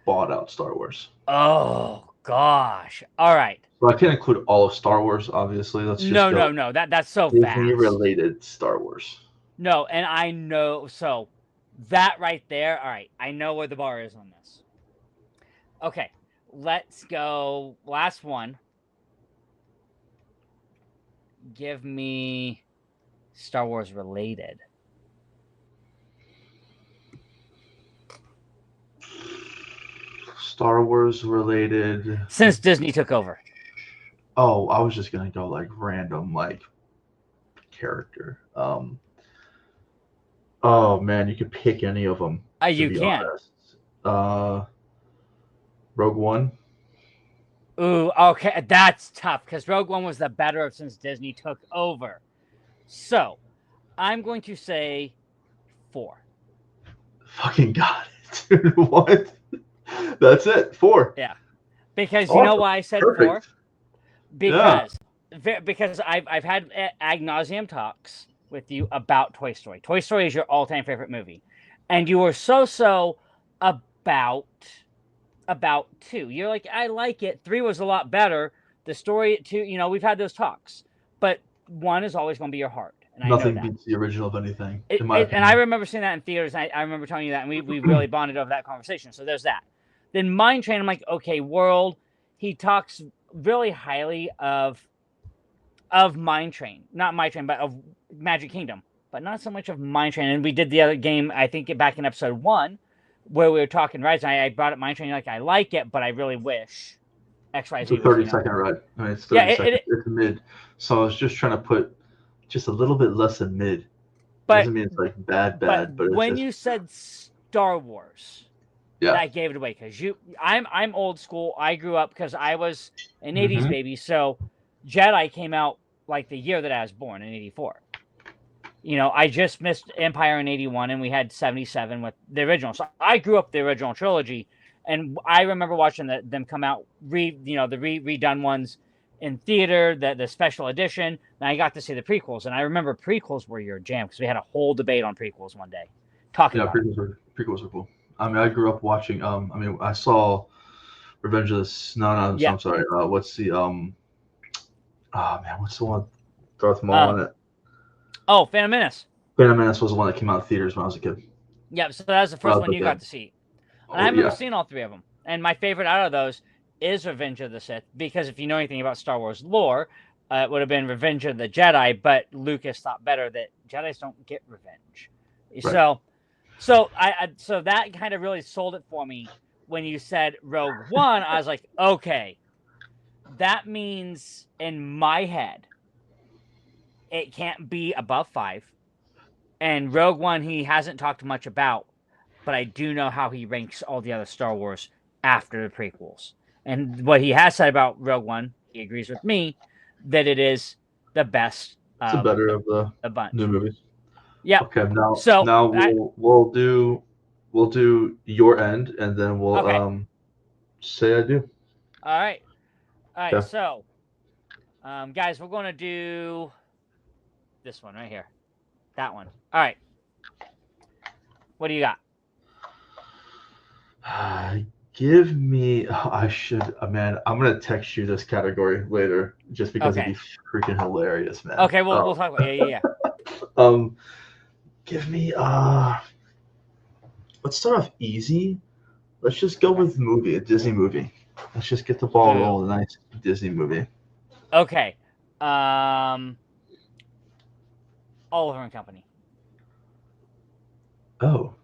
bought out Star Wars. Oh gosh! All right. So I can't include all of Star Wars, obviously. Let's just no. That's so Disney vast. Disney-related Star Wars. No, and I know so that right there. All right, I know where the bar is on this. Okay, let's go. Last one. Give me Star Wars related. Star Wars related. Since Disney took over. Oh, I was just gonna go like random like character. Oh man, you could pick any of them. You can. Rogue One. Ooh, okay, that's tough because Rogue One was the better of since Disney took over. So, I'm going to say 4. Fucking got it, dude. What? That's it. 4. Yeah, because you know why I said perfect. 4? Because I've had ad nauseum talks with you about Toy Story. Toy Story is your all-time favorite movie, and you were so about 2. You're like, I like it. 3 was a lot better. The story at 2, we've had those talks, but 1 is always going to be your heart. And nothing I know that. beats the original of anything. And I remember seeing that in theaters. And I remember telling you that, and we really bonded over that conversation. So there's that. Then Mine Train, I'm like, okay, World, he talks really highly of Mine Train, not Mine Train, but of Magic Kingdom, but not so much of Mine Train. And we did the other game, I think, back in episode 1, where we were talking rides. And I brought up Mine Train, like I like it, but I really wish X Y It's Z a was, 30-second ride. I mean, it's 30 seconds. It's mid. So I was just trying to put just a little bit less than mid. But doesn't mean it's like bad, but it's when just, you said Star Wars, yeah, that gave it away, because I'm old school. I grew up because I was an 80s baby, so Jedi came out like the year that I was born, in 84. You know, I just missed Empire in 81, and we had 77 with the original. So I grew up the original trilogy, and I remember watching them come out, the redone ones in theater, the special edition. And I got to see the prequels, and I remember prequels were your jam, because we had a whole debate on prequels one day, talking about prequels are cool. I mean, I grew up watching. I saw Revenge of the. No, Yeah. I'm sorry. What's the what's the one? Darth Maul in it. Oh, Phantom Menace. Phantom Menace was the one that came out in theaters when I was a kid. Yeah, so that was the first one you got to see. And I remember seeing all 3 of them. And my favorite out of those is Revenge of the Sith, because if you know anything about Star Wars lore, it would have been Revenge of the Jedi, but Lucas thought better that Jedis don't get revenge. Right. So that kind of really sold it for me when you said Rogue One. I was like, okay, that means in my head it can't be above 5. And Rogue One he hasn't talked much about, but I do know how he ranks all the other Star Wars after the prequels. And what he has said about Rogue One, he agrees with me that it is the best. It's the better of the bunch. New movies. Yeah. Okay. Now we'll do your end, and then we'll say I do. All right. Okay. So, guys, we're going to do this one right here. That one. All right. What do you got? Give me. I should. Man, I'm gonna text you this category later, just because it'd be freaking hilarious, man. Okay, we'll talk about it. Yeah. Give me. Let's start off easy. Let's just go with a Disney movie. Let's just get the ball rolling. Nice Disney movie. Okay. Oliver and Company. Oh.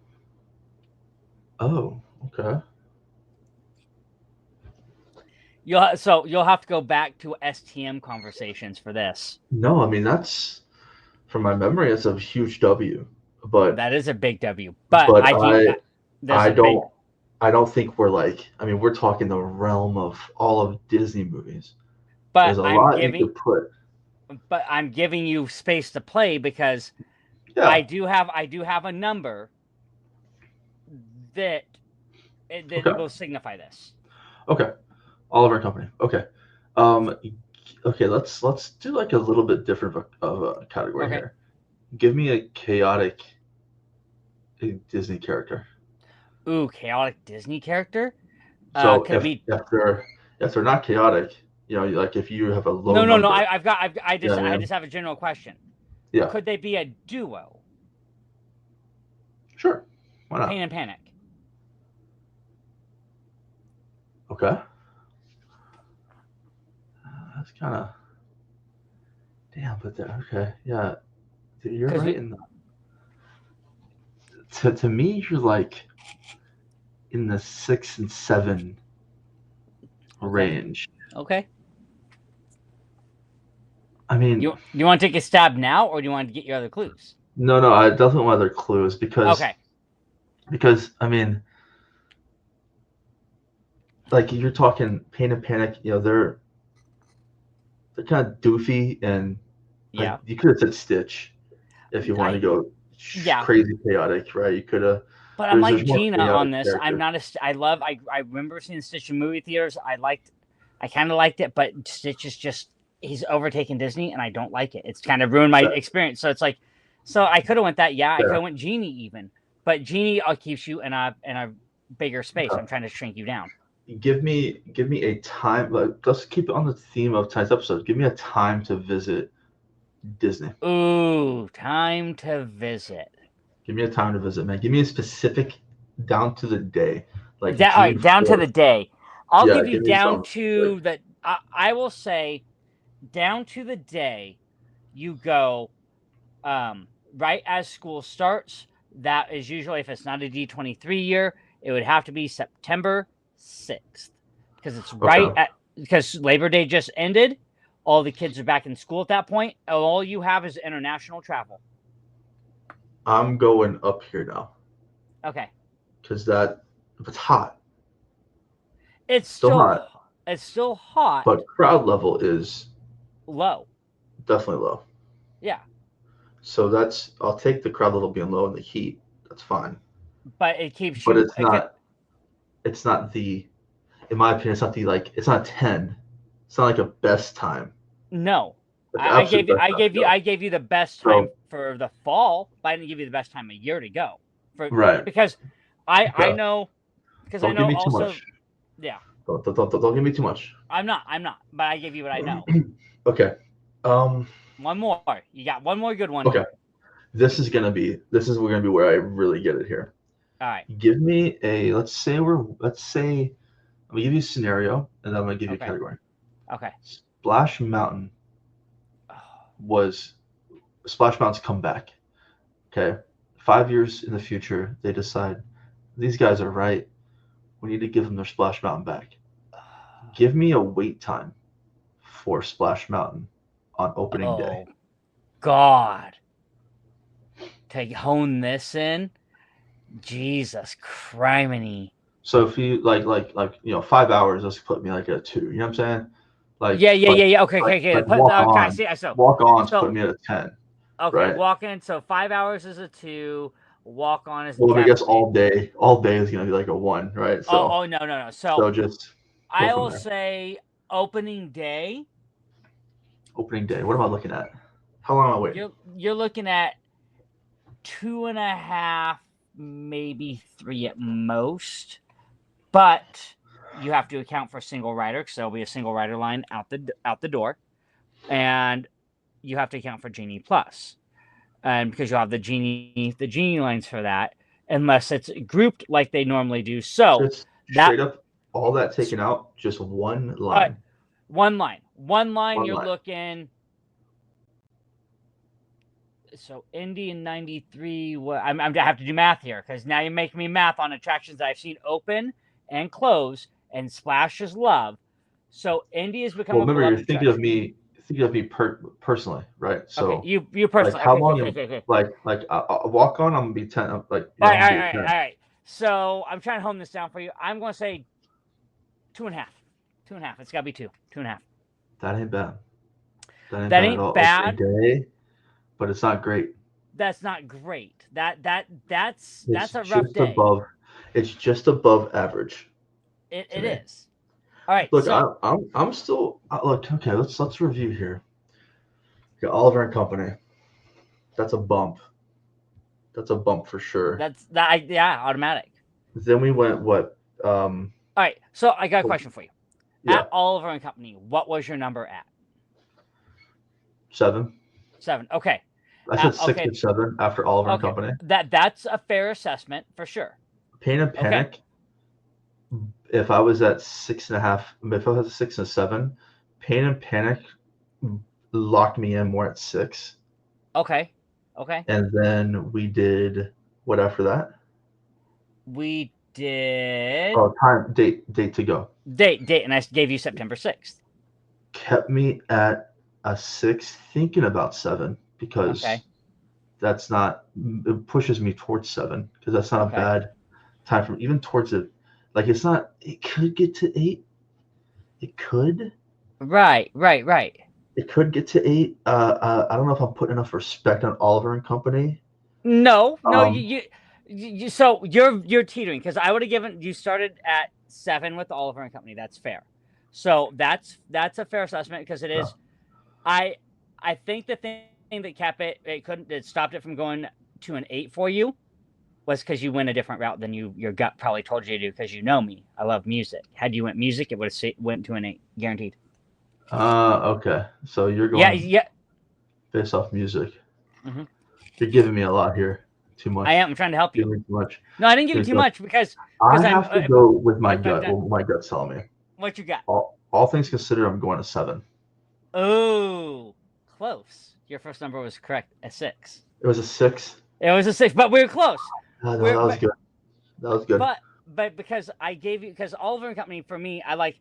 Okay. You'll have to go back to STM conversations for this. No, I mean that's from my memory. It's a huge W, but that is a big W. But I don't think we're like. I mean, we're talking the realm of all of Disney movies. But there's a lot you could put. But I'm giving you space to play, because I do have a number that will signify this. Okay. Oliver and Company. Okay. Okay, let's do like a little bit different of a category here. Give me a chaotic Disney character. Ooh, chaotic Disney character? So if they're not chaotic, like if you have a low No. number, I just have a general question. Yeah. Could they be a duo? Sure. Why not? Pain and Panic. Okay. That's kind of damn, but okay, yeah, you're right. To me, you're like in the 6 and 7 range. Okay. I mean, you want to take a stab now, or do you want to get your other clues? No, I definitely want other clues because I mean, like you're talking Pain and Panic, they're kind of doofy, and you could have said Stitch if you want to go crazy chaotic, right? You could have. But I'm like Gina on this. Character. I'm not I remember seeing Stitch in movie theaters. I kind of liked it, but Stitch is just, he's overtaken Disney, and I don't like it. It's kind of ruined my experience. So it's like, so I could have went that. Yeah, I could have went Genie even, but Genie keeps you in a bigger space. I'm trying to shrink you down. Give me a time. Let's keep it on the theme of tonight's episode. Give me a time to visit Disney. Ooh, time to visit. Give me a time to visit, man. Give me a specific down to the day. Like down to the day. I'll Yeah, give you give me down some. to the. I will say, down to the day you go, right as school starts. That is usually, if it's not a D23 year, it would have to be September 6th because it's right Okay. at because Labor Day just ended. All the kids are back in school at that point. All you have is international travel. I'm going up here now Okay, because if it's hot, it's still still hot, hot, but crowd level is low. definitely low. Yeah, So I'll take the crowd level being low and the heat. That's fine. but it keeps But you. it's not in my opinion, it's not a 10. It's not like a best time. No, Like the I absolute best time to go. I gave you the best time So, for the fall, but I didn't give you the best time of year to go. right. Because I Okay. know because I Don't give know me too also much. yeah. Don't give me too much. I'm not, but I gave you what I know. Okay. One more. You got one more good one. Okay. This is gonna be where I really get it here. All right. Give me let's say I'm gonna give you a scenario and then I'm gonna give you a Okay. category. Okay. Splash Mountain Splash Mountain's come back. Okay. 5 years in the future, they decide these guys are right. We need to give them their Splash Mountain back. Give me a wait time for Splash Mountain on opening day. Oh God. To hone this in. Jesus criminy. So if you like 5 hours, let's put me like a 2. You know what I'm saying? Like Yeah. Okay. like Put walk okay, on. see, so Walk on's so put me at a 10. okay, Right? walk in. So 5 hours is a 2. Walk on is Well, I guess definitely all day is gonna be like a 1, right? So Oh no. So just go I from will there. say opening day. Opening day. What am I looking at? How long am I waiting? You're looking at 2.5, maybe 3 at most. But you have to account for single rider because there'll be a single rider line out the door, and you have to account for Genie Plus, and because you'll have the Genie lines for that, unless it's grouped like they normally do. So Just straight up, all that taken out, just one line. One line. One You're line. looking. So Indy in '93. I'm gonna have to do math here because now you're making me math on attractions that I've seen open and close, and Splash is love. So Indy has become Well, a remember, beloved you're thinking of attraction. me personally, right? So Okay, you personally. like how Okay, long? okay. Like a walk on, I'm gonna be 10. Like All I'm gonna be right, 10. all right. So I'm trying to hone this down for you. I'm going to say 2.5. 2.5. It's got to be 2. 2.5. That ain't bad. That ain't That bad at ain't all. bad. Opening day, but it's not great. That's not great. That's It's a rough just day. It's just above average. It is. All right. Look, So I'm still look. Okay, let's review here. Okay, Oliver and Company. That's a bump. That's a bump for sure. automatic. Then we went what? All right. So I got a question for you. Yeah. At Oliver and Company, what was your number at? 7. 7. Okay. I said 6 or 7 after Oliver and Company. That's a fair assessment for sure. Pain and Panic. Okay. If I was at 6.5, if I was at 6 and 7, Pain and Panic locked me in more at 6. Okay. And then we did what after that? We did date to go. Date, and I gave you September 6th. Kept me at a 6, thinking about 7 because that's not. It pushes me towards 7 because that's not a bad time from even towards it. Like it's not. It could get to 8. It could. Right. It could get to 8. I don't know if I'm putting enough respect on Oliver and Company. No. You so you're teetering because I would have given you started at 7 with Oliver and Company. That's fair. So that's a fair assessment because it is. I think the thing that kept it stopped it from going to an 8 for you was because you went a different route than your gut probably told you to do because you know me. I love music. Had you went music, it would have went to an 8, guaranteed. Okay. So you're going yeah. based off music. Mm-hmm. You're giving me a lot here. Too much. I am. I'm trying to help you. Too much. No, I didn't give you too much because I have to go with my gut. What my gut's telling me. What you got? All things considered, I'm going to 7. Oh, close. Your first number was correct. A 6. It was a 6. It was a 6, but we were close. No, that was good. That was good. But because I gave you, because Oliver and Company for me, I like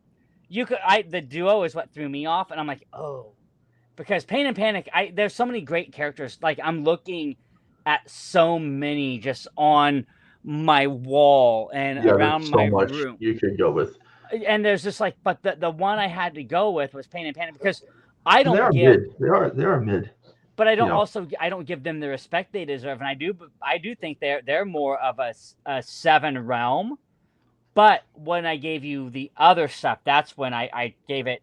the duo is what threw me off, and I'm like, oh, because Pain and Panic, there's so many great characters. Like I'm looking at so many just on my wall and around so my much room. You could go with. And there's just like, but the one I had to go with was Pain and Panic because I don't mid. They are mid. But I don't I don't give them the respect they deserve, and I do think they're more of a 7 realm. But when I gave you the other stuff, that's when I gave it,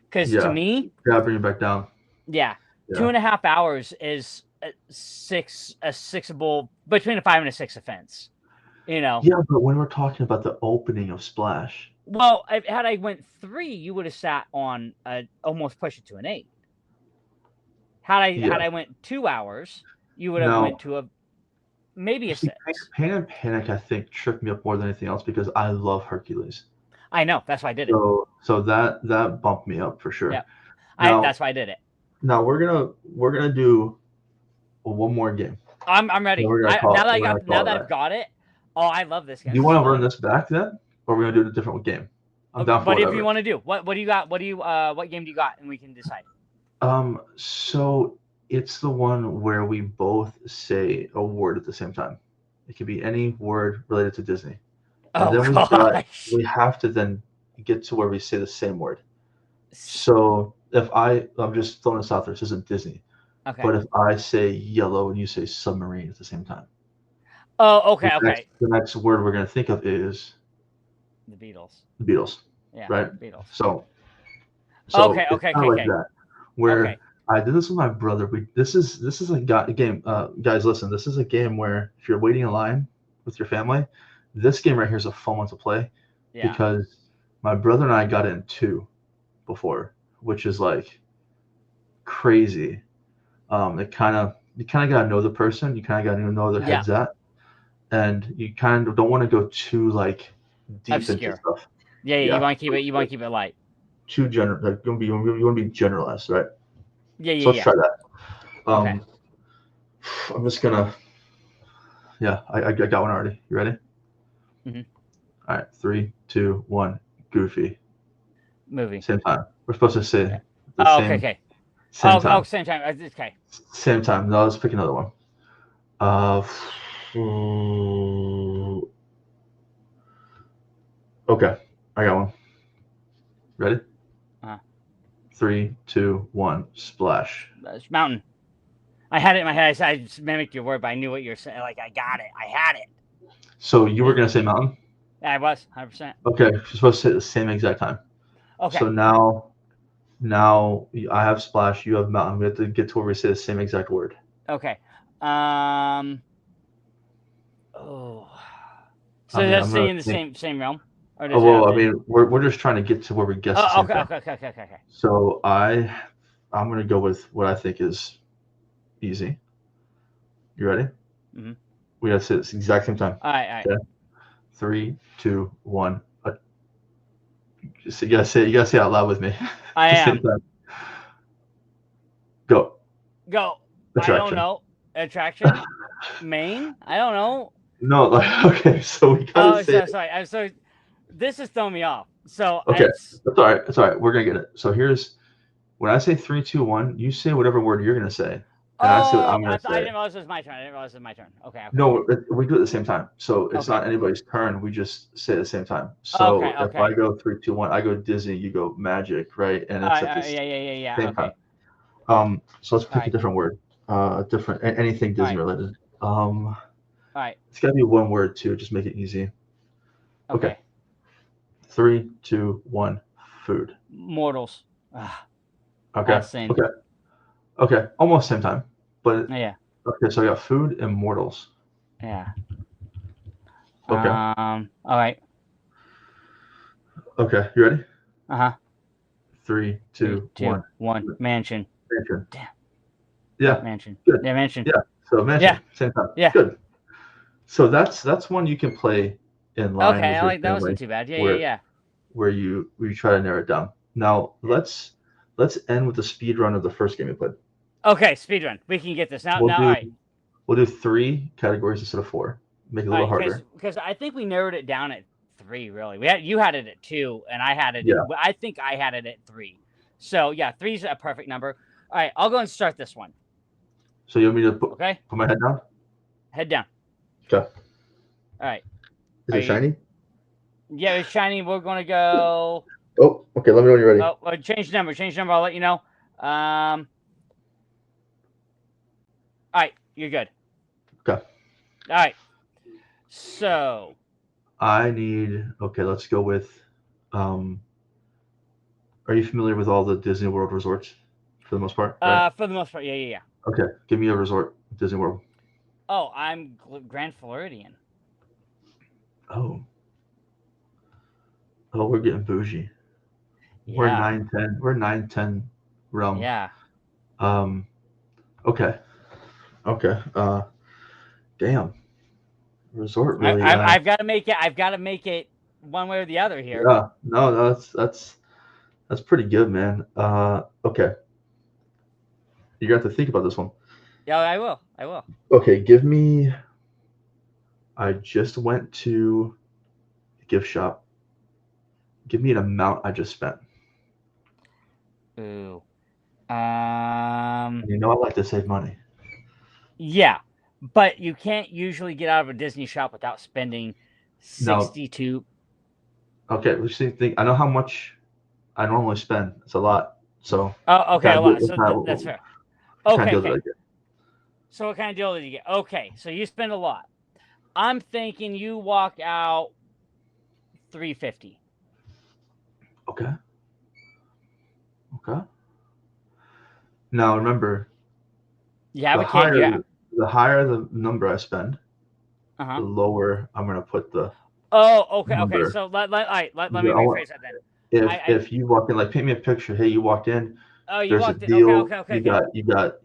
because to me, bring it back down. Yeah, 2.5 hours is a sixable between a 5 and a 6 offense. Yeah, but when we're talking about the opening of Splash, well, had I went 3, you would have sat on almost push it to an 8. Had I went 2 hours, you would have went to maybe a 6. Pain and Panic, I think, tripped me up more than anything else because I love Hercules. I know, that's why I did it. So that bumped me up for sure. Yeah, that's why I did it. Now we're gonna do one more game. I'm ready. Now that I've got it. Oh, I love this game. Do you want to run this back then, or we're gonna do a different game? I'm down for whatever. But if you want to do, what do you got? What game do you got, and we can decide. So it's the one where we both say a word at the same time. It could be any word related to Disney. And then we have to then get to where we say the same word. So if I'm just throwing this out there, this isn't Disney. Okay. But if I say yellow and you say submarine at the same time. Oh, okay, okay. The next word we're going to think of is the Beatles. The Beatles. Yeah. Right? Beatles. So okay. Like that. Where I did this with my brother. This is a game. Guys, listen. This is a game where if you're waiting in line with your family, this game right here is a fun one to play. Yeah. Because my brother and I got in 2 before, which is like crazy. You kind of got to know the person. You kind of got to know where their head's at, and you kind of don't want to go too like deep into stuff. Yeah. You want to keep it light. Too general. Like you want to be generalized, right? Yeah. So let's try that. Okay. I'm just gonna. Yeah, I got one already. You ready? Mm-hmm. All right, 3, 2, 1. Goofy. Movie. Same time. We're supposed to say. Okay. Same time. Same time. Okay. Same time. No, let's pick another one. Okay, I got one. Ready? 3, 2, 1. Splash. Mountain. I had it in my head. I just mimicked your word, but I knew what you were saying. Like, I got it. I had it. So you were going to say mountain? Yeah, I was. 100%. Okay. You're supposed to say it at the same exact time. Okay. So now I have splash. You have mountain. We have to get to where we say the same exact word. Okay. So that's staying in the same realm? We're just trying to get to where we guess the same thing. Okay. So I'm going to go with what I think is easy. You ready? Mm-hmm. We got to say this exact same time. All right. Okay? 3, 2, 1. You gotta say it out loud with me. I am. Go. Attraction. I don't know. Attraction. Maine. I don't know. No. Okay. So we gotta say. Sorry. I'm sorry. This is throwing me off. So okay. That's all right. It's all right. We're gonna get it. So here's when I say 3, 2, 1. You say whatever word you're gonna say. And I say what I'm gonna say. I didn't realize it was my turn. Okay. No, we do it at the same time. So it's not anybody's turn. We just say it at the same time. So if I go 3, 2, 1, I go Disney, you go magic, right? And it's at the same time. So let's pick a different word. Anything Disney related. All right. It's gotta be one word too. Just make it easy. Okay. 3, 2, 1. Food. Mortals. Okay. Almost same time. But yeah. Okay, so I got food and mortals. Yeah. Okay. All right. Okay, you ready? 3, 2, 1. Mansion. Damn. Yeah. Mansion. Good. Yeah, mansion. Yeah. So mansion. Yeah. Same time. Yeah. Good. So that's one you can play in line. Okay, that wasn't too bad. Yeah. where you try to narrow it down. Now let's end with the speed run of the first game we played. Okay, speedrun. We can get this now. We'll All right. We'll do 3 categories instead of 4. Make it a All little right, harder. because I think we narrowed it down at 3. Really, you had it at 2, and I had it. Yeah. I think I had it at 3. So yeah, 3 is a perfect number. All right, I'll go and start this one. So you want me to put Okay, my head down? head down. Okay. All right. Is it shiny? Yeah, it's shiny. We're gonna go. Oh, okay. Let me know when you're ready. Oh, change number. I'll let you know. All right, you're good. Okay. All right. So Okay, let's go with are you familiar with all the Disney World resorts for the most part? Right? for the most part, yeah. Okay, give me a resort, Disney World. Oh, I'm Grand Floridian. Oh, we're getting bougie. Yeah. We're 9-10. We're 9-10 realm. Yeah. Okay. Damn. Resort really. I've got to make it. I've got to make it one way or the other here. Yeah. No, that's pretty good, man. Okay. You got to think about this one. Yeah, I will. Okay, give me. I just went to the gift shop. Give me an amount I just spent. Ooh. You know I like to save money. Yeah, but you can't usually get out of a Disney shop without spending 62. Okay, let's think. I know how much I normally spend. It's a lot. So. Oh, okay, a lot. So that's fair. Okay. So what kind of deal did you get? Okay, so you spend a lot. I'm thinking you walk out $350. Okay. Now remember, You have a kid. Yeah. The higher the number I spend, the Uh-huh. lower I'm gonna put the. Oh, okay. number. So let me rephrase that then. If you walk in, like, paint me a picture. Hey, you walked in. Oh, you There's walked a in. deal. Okay.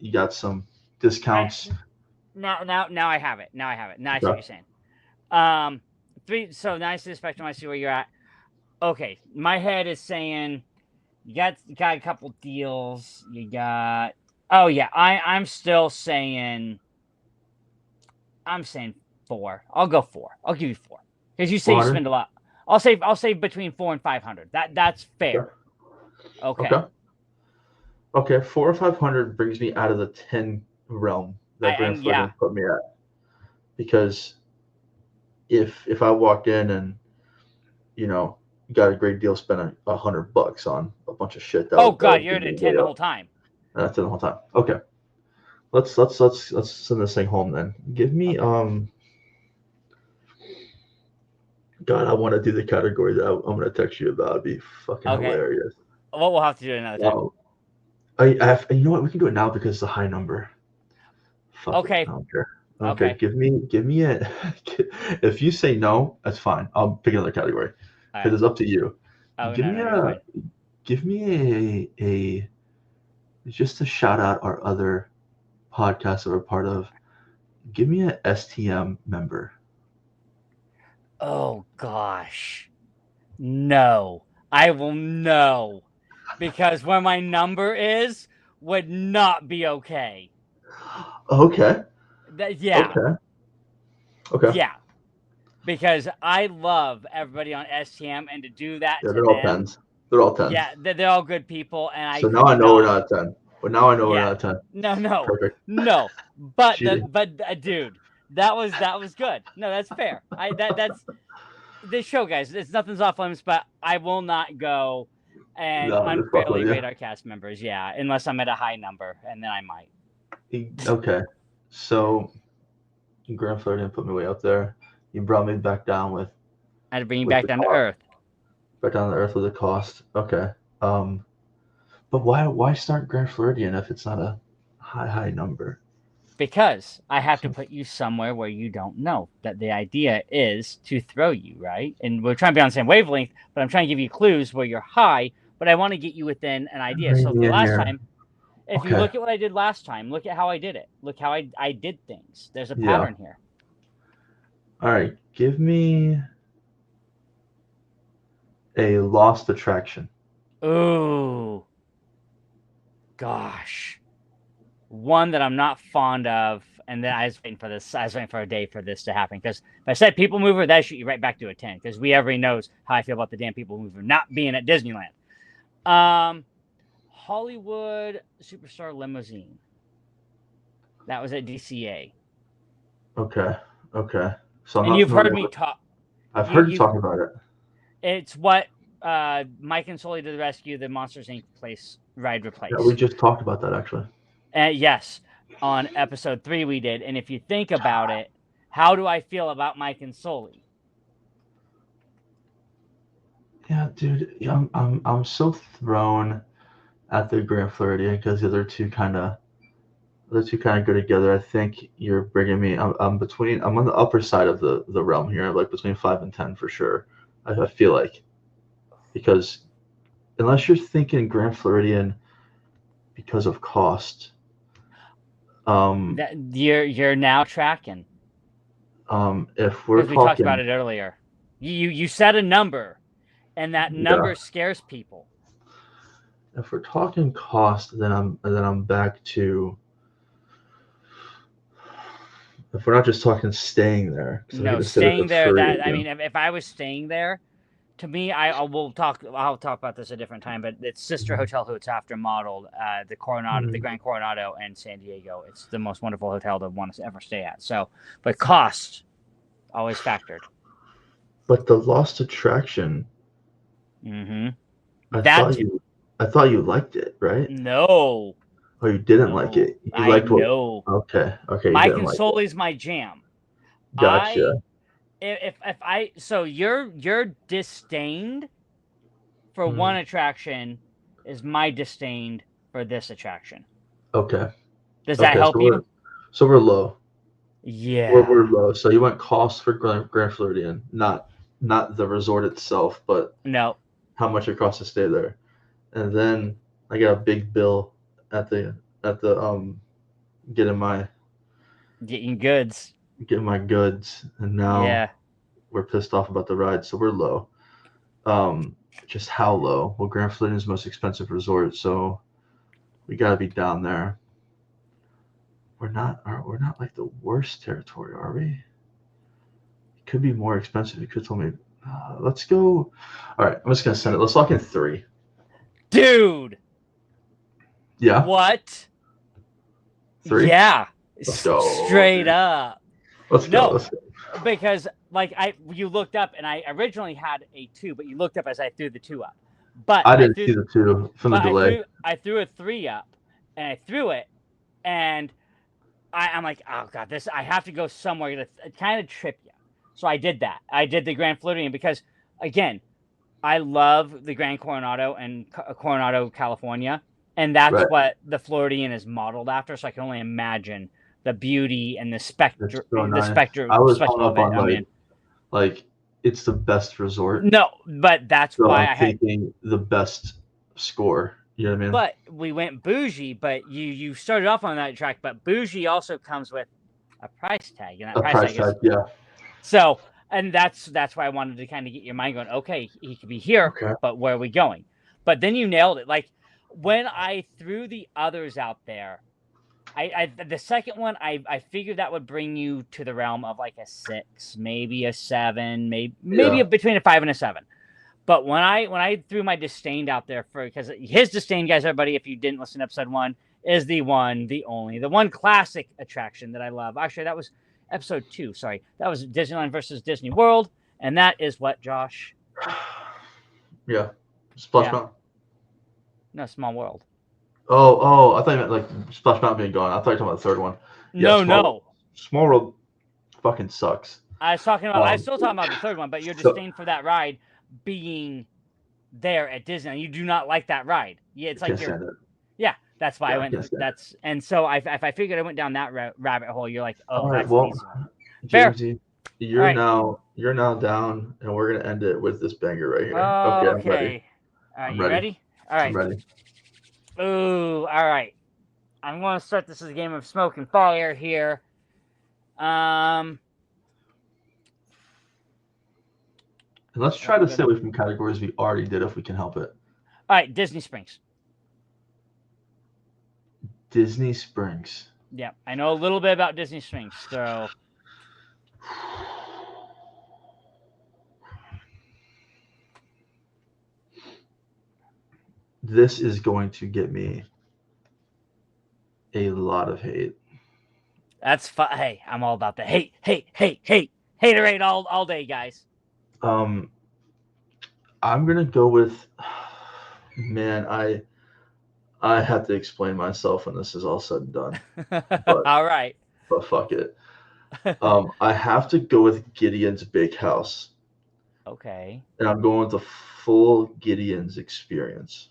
You got some discounts. Now I have it. Now I see what you're saying. 3. So now I see the spectrum. I see where you're at. Okay, my head is saying you got a couple deals. You got. Oh yeah, I'm still saying. I'm saying 4. I'll go 4. I'll give you 4 because you say you spend a lot. I'll say between 400 and 500. That's fair. Okay. 400 or 500 brings me out of the 10 realm that Grand Floridian put me at. Because if I walked in and got a great deal, spent $100 on a bunch of shit. God, you're at 10 the whole time. That's 10 the whole time. Okay. Let's send this thing home then. Give me God, I want to do the category that I'm going to text you about. It'd be fucking hilarious. Well, we'll have to do it another time. You know what? We can do it now because it's a high number. Okay. I don't care. Okay. Give me a. If you say no, that's fine. I'll pick another category because it's up to you. Give me a just to shout out our other podcasts that we're part of. Give me an STM member. Oh gosh, no, I will no, because where my number is would not be okay. Okay. Yeah. Okay. Yeah, because I love everybody on STM, and to do that to they're them, all 10s. They're all 10s. Yeah, they're all good people, and so now I know we're not 10. But now I know we're not 10. No. Perfect. No, but dude, that was good. No, that's fair. That's this show, guys. It's nothing's off limits, but I will not go and unfairly rate our cast members. Yeah, unless I'm at a high number, and then I might. Okay, so Grand Floridian put me way up there. You brought me back down with. I had to bring you back down to earth. Back down to earth with a cost. Okay. But why start Grand Floridian if it's not a high number? Because I have to put you somewhere where you don't know. That the idea is to throw you, right? And we're trying to be on the same wavelength, but I'm trying to give you clues where you're high, but I want to get you within an idea. So the last time, if you look at what I did last time, look at how I did it. Look how I did things. There's a pattern here. All right. Give me A lost attraction. Ooh. Gosh. One that I'm not fond of, and then I was waiting for this. I was waiting for a day for this to happen because if I said People Mover, that shoot you right back to a 10 because everybody knows how I feel about the damn People Mover not being at Disneyland. Hollywood Superstar Limousine. That was at DCA. Okay. So I'm And not you've heard familiar me with. talk. I've heard you talk about it. It's what Mike and Sully to the Rescue, the Monsters Inc. place ride replaced. Yeah, we just talked about that actually. Yes, on episode 3 we did. And if you think about it, how do I feel about Mike and Sully? Yeah, dude, I'm so thrown at the Grand Floridian because the other two kind of go together. I think you're bringing me. I'm on the upper side of the realm here, like between 5 and 10 for sure. I feel like because unless you're thinking Grand Floridian because of cost, That you're now tracking. if we're Because we talked talking, about it earlier. You set a number, and that number scares people. if we're talking cost, then I'm back to. If we're not just talking staying there, No, staying there. I mean, if I was staying there, to me, I'll talk about this a different time. But it's sister hotel who it's after modeled, the Coronado, the Grand Coronado in San Diego. It's the most wonderful hotel to want to ever stay at. So, but cost always factored. But the lost attraction. Mm-hmm. I thought you liked it, right? No. Oh, you didn't like it. You liked what? No. Okay. Mike and Sully's my jam. Gotcha. So your disdain for one attraction is my disdain for this attraction. Okay. Does that help you? So we're low. Yeah. We're low. So you went cost for Grand Floridian, not the resort itself, but no, how much it costs to stay there. And then I got a big bill at the getting my goods. Getting my goods, and now we're pissed off about the ride, so we're low. Just how low? Well, Grand Floridian is the most expensive resort, so we got to be down there. We're not like the worst territory, are we? It could be more expensive. You could tell me. Let's go. All right, I'm just gonna send it. Let's lock in 3. Dude. Yeah. What? 3. Yeah. Let's go. Straight up. Let's go. Because you looked up, and I originally had a 2, but you looked up as I threw the 2 up. But I didn't see the 2 from the delay. I threw a 3 up, and I threw it, and I'm like, oh god, I have to go somewhere to kind of trip you. So I did that. I did the Grand Floridian because, again, I love the Grand Coronado and Coronado, California, and that's what the Floridian is modeled after. So I can only imagine the beauty and the spectrum. So nice. The spectrum. I was hung up on like it's the best resort. No, but that's why I'm taking the best score. You know what I mean? But we went bougie, but you started off on that track, but bougie also comes with a price tag. And that price tag, yeah. So, and that's why I wanted to kind of get your mind going, okay, he could be here, but where are we going? But then you nailed it. Like, when I threw the others out there, the second one, I figured that would bring you to the realm of like a 6, maybe a 7, maybe between a 5 and a 7. But when I threw my disdain out there because his disdain, guys, everybody, if you didn't listen to episode 1, is the one, the only, the one classic attraction that I love. Actually, that was episode 2. Sorry, that was Disneyland versus Disney World, and that is what, Josh? Yeah, Splash Mountain. No, Small World. Oh, I thought you meant like Splash Mountain being gone. I thought you were talking about the third one. Yeah, no. Small World fucking sucks. I was talking about. I was still talking about the third one, but your disdain for that ride being there at Disney, you do not like that ride. Yeah, it's like that's why I went. And so if I figured I went down that rabbit hole, you're like, oh, that's easy. Jamesy, you're now down, and we're gonna end it with this banger right here. Okay, I'm ready. All right, you ready? All right. I'm ready. Ooh, all right. I'm going to start this as a game of smoke and fire here. And let's try to stay away from categories we already did if we can help it. All right, Disney Springs. Disney Springs. Yeah, I know a little bit about Disney Springs, so this is going to get me a lot of hate. that's fun. Hey, I'm all about the hate, haterade all day, guys. I'm gonna go with. Man, I have to explain myself when this is all said and done. All right. But fuck it. I have to go with Gideon's Big House. Okay. And I'm going with the full Gideon's experience.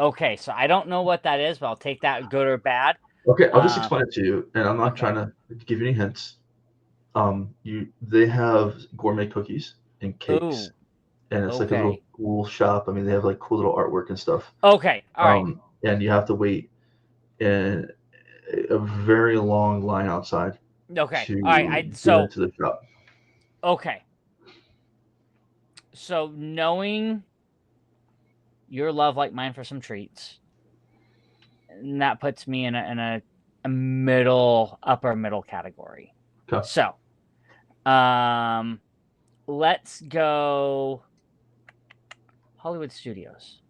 Okay, so I don't know what that is, but I'll take that good or bad. Okay, I'll just explain it to you, and I'm not okay. trying to give you any hints. They have gourmet cookies and cakes, and it's like a little cool shop. I mean, they have like cool little artwork and stuff. Okay, all right. And you have to wait in a very long line outside. Okay, to all right. get into the shop. Okay. So knowing your love like mine for some treats, and that puts me in a upper middle category. Okay. So, let's go Hollywood Studios.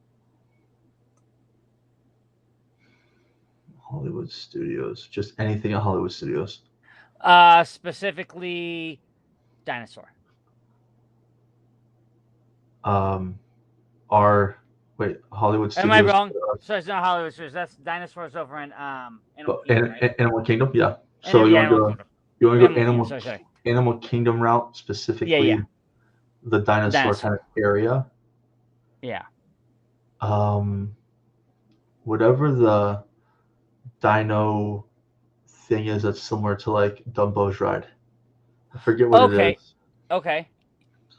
Hollywood Studios. Just anything at Hollywood Studios. Specifically dinosaur. Hollywood Studios. Am I wrong? So it's not Hollywood Studios. That's dinosaurs over in Animal Kingdom, right? Animal Kingdom, yeah. So you want to go Animal Kingdom route, specifically the dinosaur kind of area. Yeah. Whatever the dino thing is that's similar to like Dumbo's ride. I forget what it is. Okay.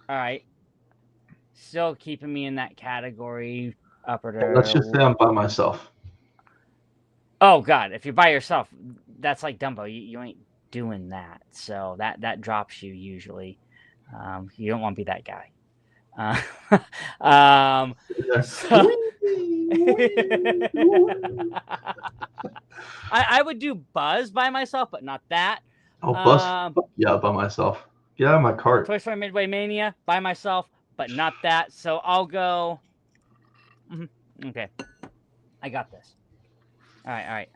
All right. Still keeping me in that category, upper to. Let's just say I'm by myself. Oh God! If you're by yourself, that's like Dumbo. You ain't doing that. So that drops you usually. You don't want to be that guy. I would do Buzz by myself, but not that. Oh, Buzz? Yeah, by myself. Get out of my cart. Toy Story Midway Mania by myself, but not that. So I'll go. Okay, I got this. All right.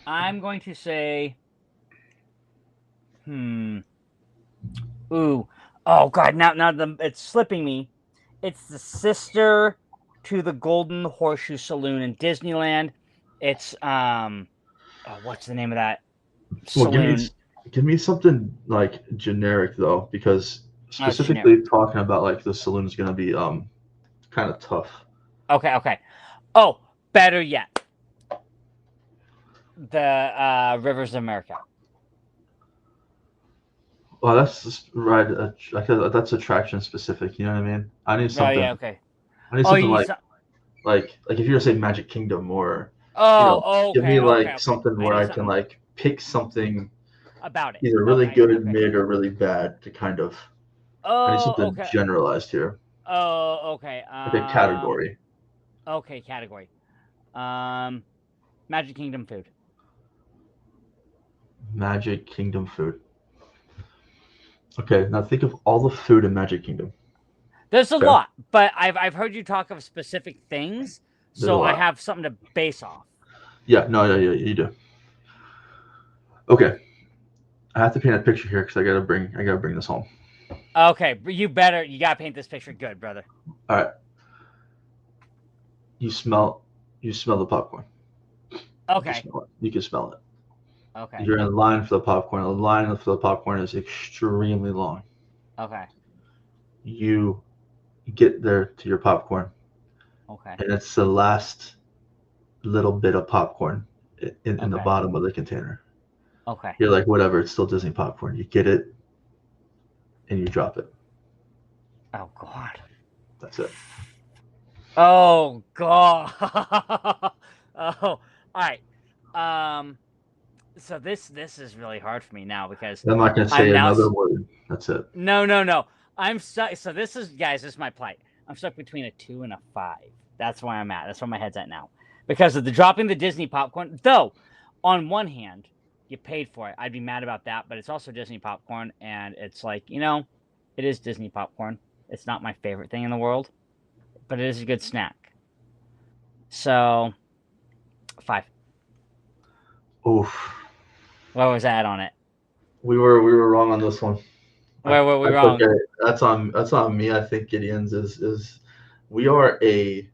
I'm going to say. Ooh. Oh God! Now it's slipping me. It's the sister to the Golden Horseshoe Saloon in Disneyland. It's what's the name of that saloon? Well, give me something like generic though, because specifically talking about like the saloon is going to be kind of tough. Okay. Oh, better yet, the Rivers of America. Well, that's just right. That's attraction specific. You know what I mean? I need something. Oh yeah, okay. I need something like if you were to say Magic Kingdom or give me something where I can like pick something about it, either really good, mid, or really bad to kind of. I need something generalized here. Oh, okay. Like a category. Okay, category. Magic Kingdom food. Magic Kingdom food. Okay, now think of all the food in Magic Kingdom. There's a lot, but I've heard you talk of specific things, so I have something to base off. Yeah, you do. Okay, I have to paint a picture here because I gotta bring this home. Okay, but you gotta paint this picture good, brother. All right. You smell the popcorn. Okay. You can smell it. Okay. You're in line for the popcorn. The line for the popcorn is extremely long. Okay. You get there to your popcorn. Okay. And it's the last little bit of popcorn in the bottom of the container. Okay. You're like, whatever, it's still Disney popcorn. You get it and you drop it. Oh God. That's it. Oh God. Oh, all right. So this is really hard for me now because I'm not going to I'm say now another word. That's it. no. I'm stuck. So this is guys, this is my plight. I'm stuck between a 2 and a 5. That's where I'm at. That's where my head's at now. Because of the dropping the Disney popcorn. Though, on one hand, you paid for it. I'd be mad about that, but it's also Disney popcorn, and it's like, it is Disney popcorn. It's not my favorite thing in the world, but it is a good snack. So 5. Oof. Where was that on it? We were wrong on this one. Where were we I wrong? Okay, that's on me. I think Gideon's is we are a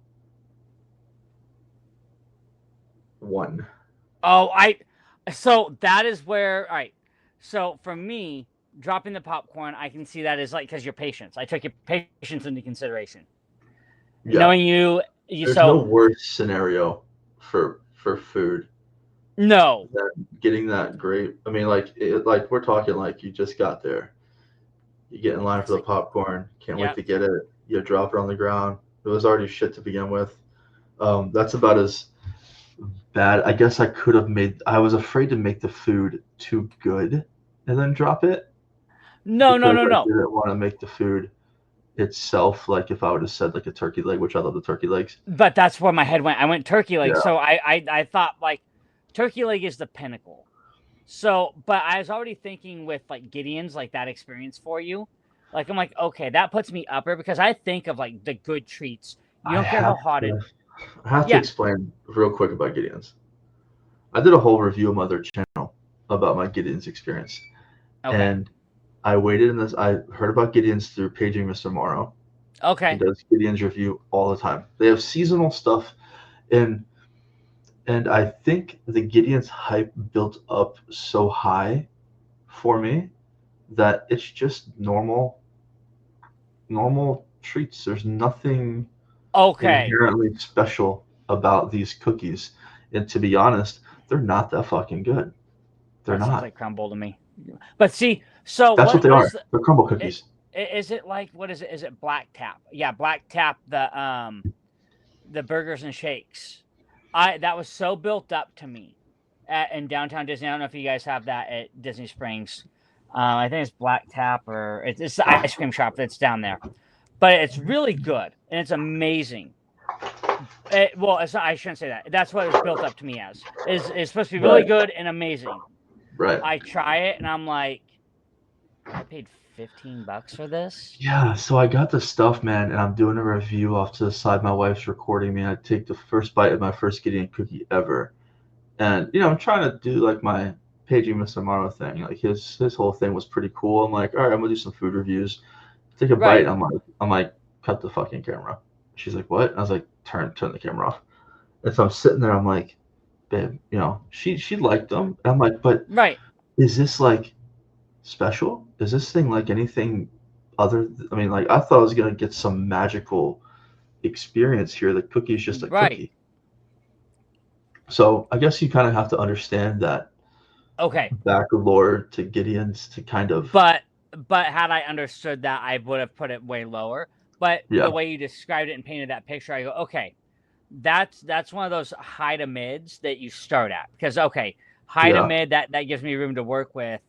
1. Oh, so that is where, all right. So for me, dropping the popcorn, I can see that as like, because your patience. I took your patience into consideration. Yeah. Knowing you There's no worse scenario for food no. than getting that great. I mean, like we're talking like you just got there. You get in line for the popcorn. Can't wait to get it. You drop it on the ground. It was already shit to begin with. That's about as bad. I guess I could have made. I was afraid to make the food too good and then drop it. No. I didn't want to make the food itself. Like if I would have said like a turkey leg, which I love the turkey legs. But that's where my head went. I went turkey leg. Yeah. So I thought like turkey leg is the pinnacle. So, but I was already thinking with like Gideon's, like that experience for you. Like, I'm like, okay, that puts me upper because I think of like the good treats. You don't care how hot it is. I have to explain real quick about Gideon's. I did a whole review on my other channel about my Gideon's experience. Okay. And I waited in this. I heard about Gideon's through Paging Mr. Morrow. Okay. He does Gideon's review all the time. They have seasonal stuff. And I think the Gideon's hype built up so high for me that it's just normal treats. There's nothing inherently special about these cookies. And to be honest, they're not that fucking good. They're not. Sounds like crumble to me. But see, so that's what they are. They're crumble cookies. Is it like, what is it? Is it Black Tap? Yeah, Black Tap, the burgers and shakes. That was so built up to me in downtown Disney. I don't know if you guys have that at Disney Springs. I think it's Black Tap or it's the ice cream shop that's down there. But it's really good and it's amazing. I shouldn't say that. That's what it's built up to me as. It's supposed to be really good and amazing. Right. I try it and I'm like, I paid $15 for this. Yeah, so I got the stuff, man, and I'm doing a review off to the side. My wife's recording me. I take the first bite of my first Gideon cookie ever, and I'm trying to do like my Paging Mr. Morrow thing. Like his whole thing was pretty cool. I'm like, all right, I'm gonna do some food reviews. Take a bite. I'm like, cut the fucking camera. She's like, what? And I was like, turn the camera off. And so I'm sitting there. I'm like, babe, she liked them. And I'm like, but is this like special? Is this thing like anything other? I mean, like I thought I was gonna get some magical experience here. The cookie is just a cookie. So I guess you kind of have to understand that. Okay. Back to Gideon's to kind of. But had I understood that, I would have put it way lower. But the way you described it and painted that picture, I go, okay, that's one of those high to mids that you start at because high to mid that gives me room to work with.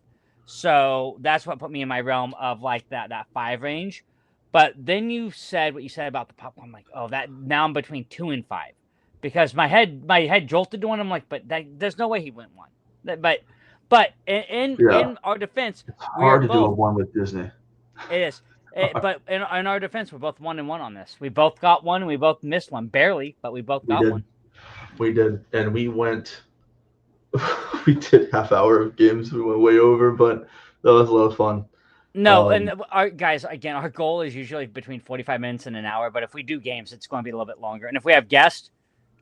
So that's what put me in my realm of like that 5 range. But then you said what you said about the popcorn. I'm like, oh, that now I'm between 2 and 5 because my head jolted to one. I'm like, but there's no way he went 1. But in our defense, it's hard to do a 1 with Disney. It is. But in our defense, we're both 1 and 1 on this. We both got 1 and we both missed 1 barely, but we both got 1. We did, and we went. We did half hour of games. We went way over, but that was a lot of fun. No, and our guys, again, our goal is usually between 45 minutes and an hour. But if we do games, it's going to be a little bit longer. And if we have guests,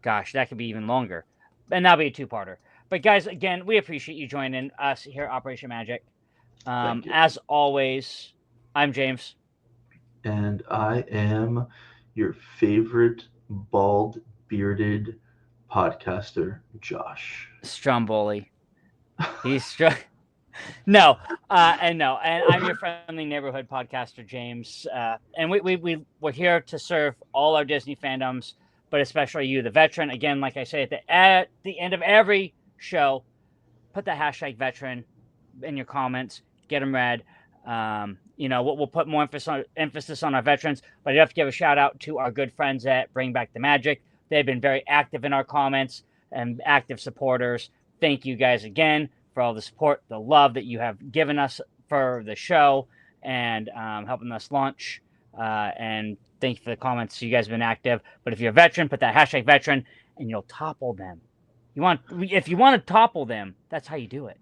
gosh, that could be even longer. And that'll be a 2-parter. But guys, again, we appreciate you joining us here at Operation Magic. As always, I'm James. And I am your favorite bald, bearded podcaster, Josh. Stromboli. He's No, and I'm your friendly neighborhood podcaster, James. And we're here to serve all our Disney fandoms, but especially you, the veteran. Again, like I say at the end of every show, put that hashtag veteran in your comments, get them read. We'll put more emphasis on our veterans, but I have to give a shout out to our good friends at Bring Back the Magic. They've been very active in our comments and active supporters. Thank you guys again for all the support, the love that you have given us for the show and helping us launch. And thank you for the comments. You guys have been active. But if you're a veteran, put that hashtag veteran and you'll topple them. If you want to topple them, that's how you do it.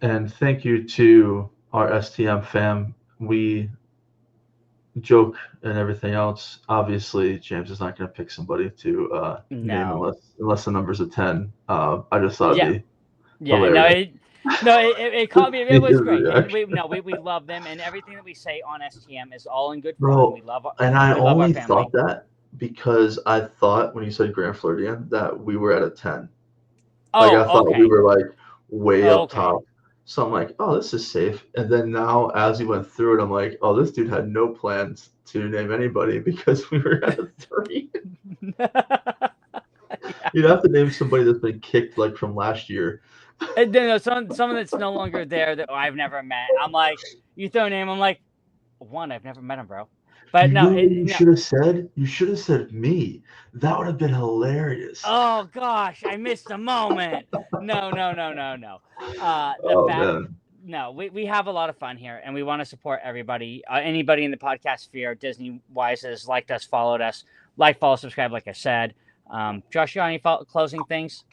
And thank you to our STM fam. We joke and everything else. Obviously, James is not going to pick somebody to name unless the number's a 10. I just thought it'd be hilarious. It caught me. It was great. And we love them, and everything that we say on STM is all in good fun. Bro, we love I only our family. thought that because I thought when you said Grand Floridian that we were at a 10. I thought we were like way up top. So I'm like, oh, this is safe. And then now, as he went through it, I'm like, oh, this dude had no plans to name anybody because we were at a 3. You'd have to name somebody that's been kicked like from last year. Someone that's no longer there that I've never met. I'm like, you throw a name, I'm like, I've never met him, bro. But you should have said me. That would have been hilarious. Oh gosh, I missed a moment. No. We have a lot of fun here, and we want to support everybody. Anybody in the podcast sphere, Disney wise, has liked us, followed us, follow, subscribe. Like I said, Josh, you got any closing things?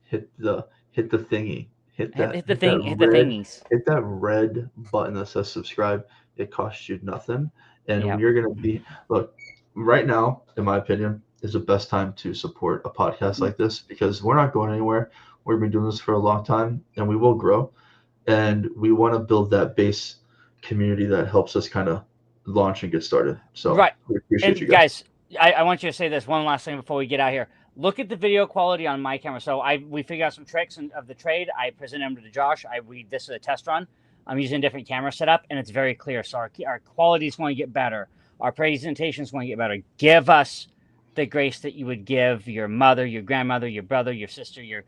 Hit the thingy. Hit the thingies. Hit that red button that says subscribe. It costs you nothing. And you're going to look, right now, in my opinion, is the best time to support a podcast like this because we're not going anywhere. We've been doing this for a long time and we will grow. And we want to build that base community that helps us kind of launch and get started. So we appreciate you guys. I want you to say this one last thing before we get out here. Look at the video quality on my camera. So we figured out some tricks of the trade. I presented them to Josh. This is a test run. I'm using a different camera setup, and it's very clear. So our quality is going to get better. Our presentation is going to get better. Give us the grace that you would give your mother, your grandmother, your brother, your sister, your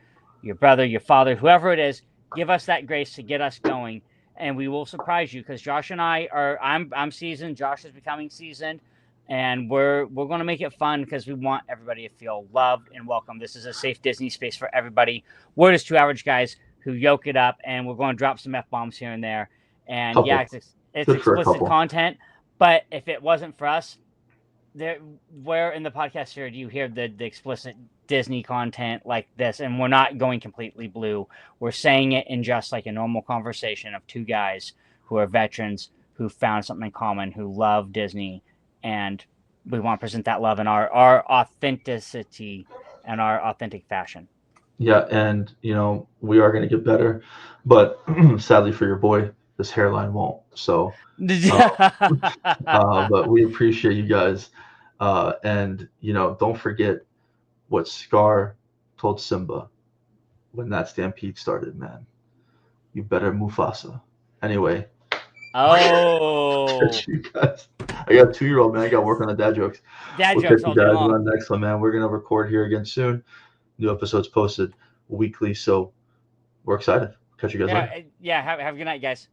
brother, your father, whoever it is. Give us that grace to get us going, and we will surprise you because Josh and I'm seasoned. Josh is becoming seasoned, and we're going to make it fun because we want everybody to feel loved and welcome. This is a safe Disney space for everybody. We're just two average guys who yoke it up, and we're going to drop some F-bombs here and there. And it's explicit content, but if it wasn't for us, where in the podcast here do you hear the explicit Disney content like this? And we're not going completely blue. We're saying it in just like a normal conversation of two guys who are veterans who found something in common, who love Disney, and we want to present that love in our authenticity and our authentic fashion. Yeah, and we are going to get better, but sadly for your boy, this hairline won't. So, but we appreciate you guys, and don't forget what Scar told Simba when that stampede started. Man, you better Mufasa. Anyway. Oh, you guys. I got a 2-year-old, man. I got to work on the dad jokes. Jokes all day long. On the next one, man. We're gonna record here again soon. New episodes posted weekly, so we're excited. Catch you guys later. Yeah, have a good night, guys.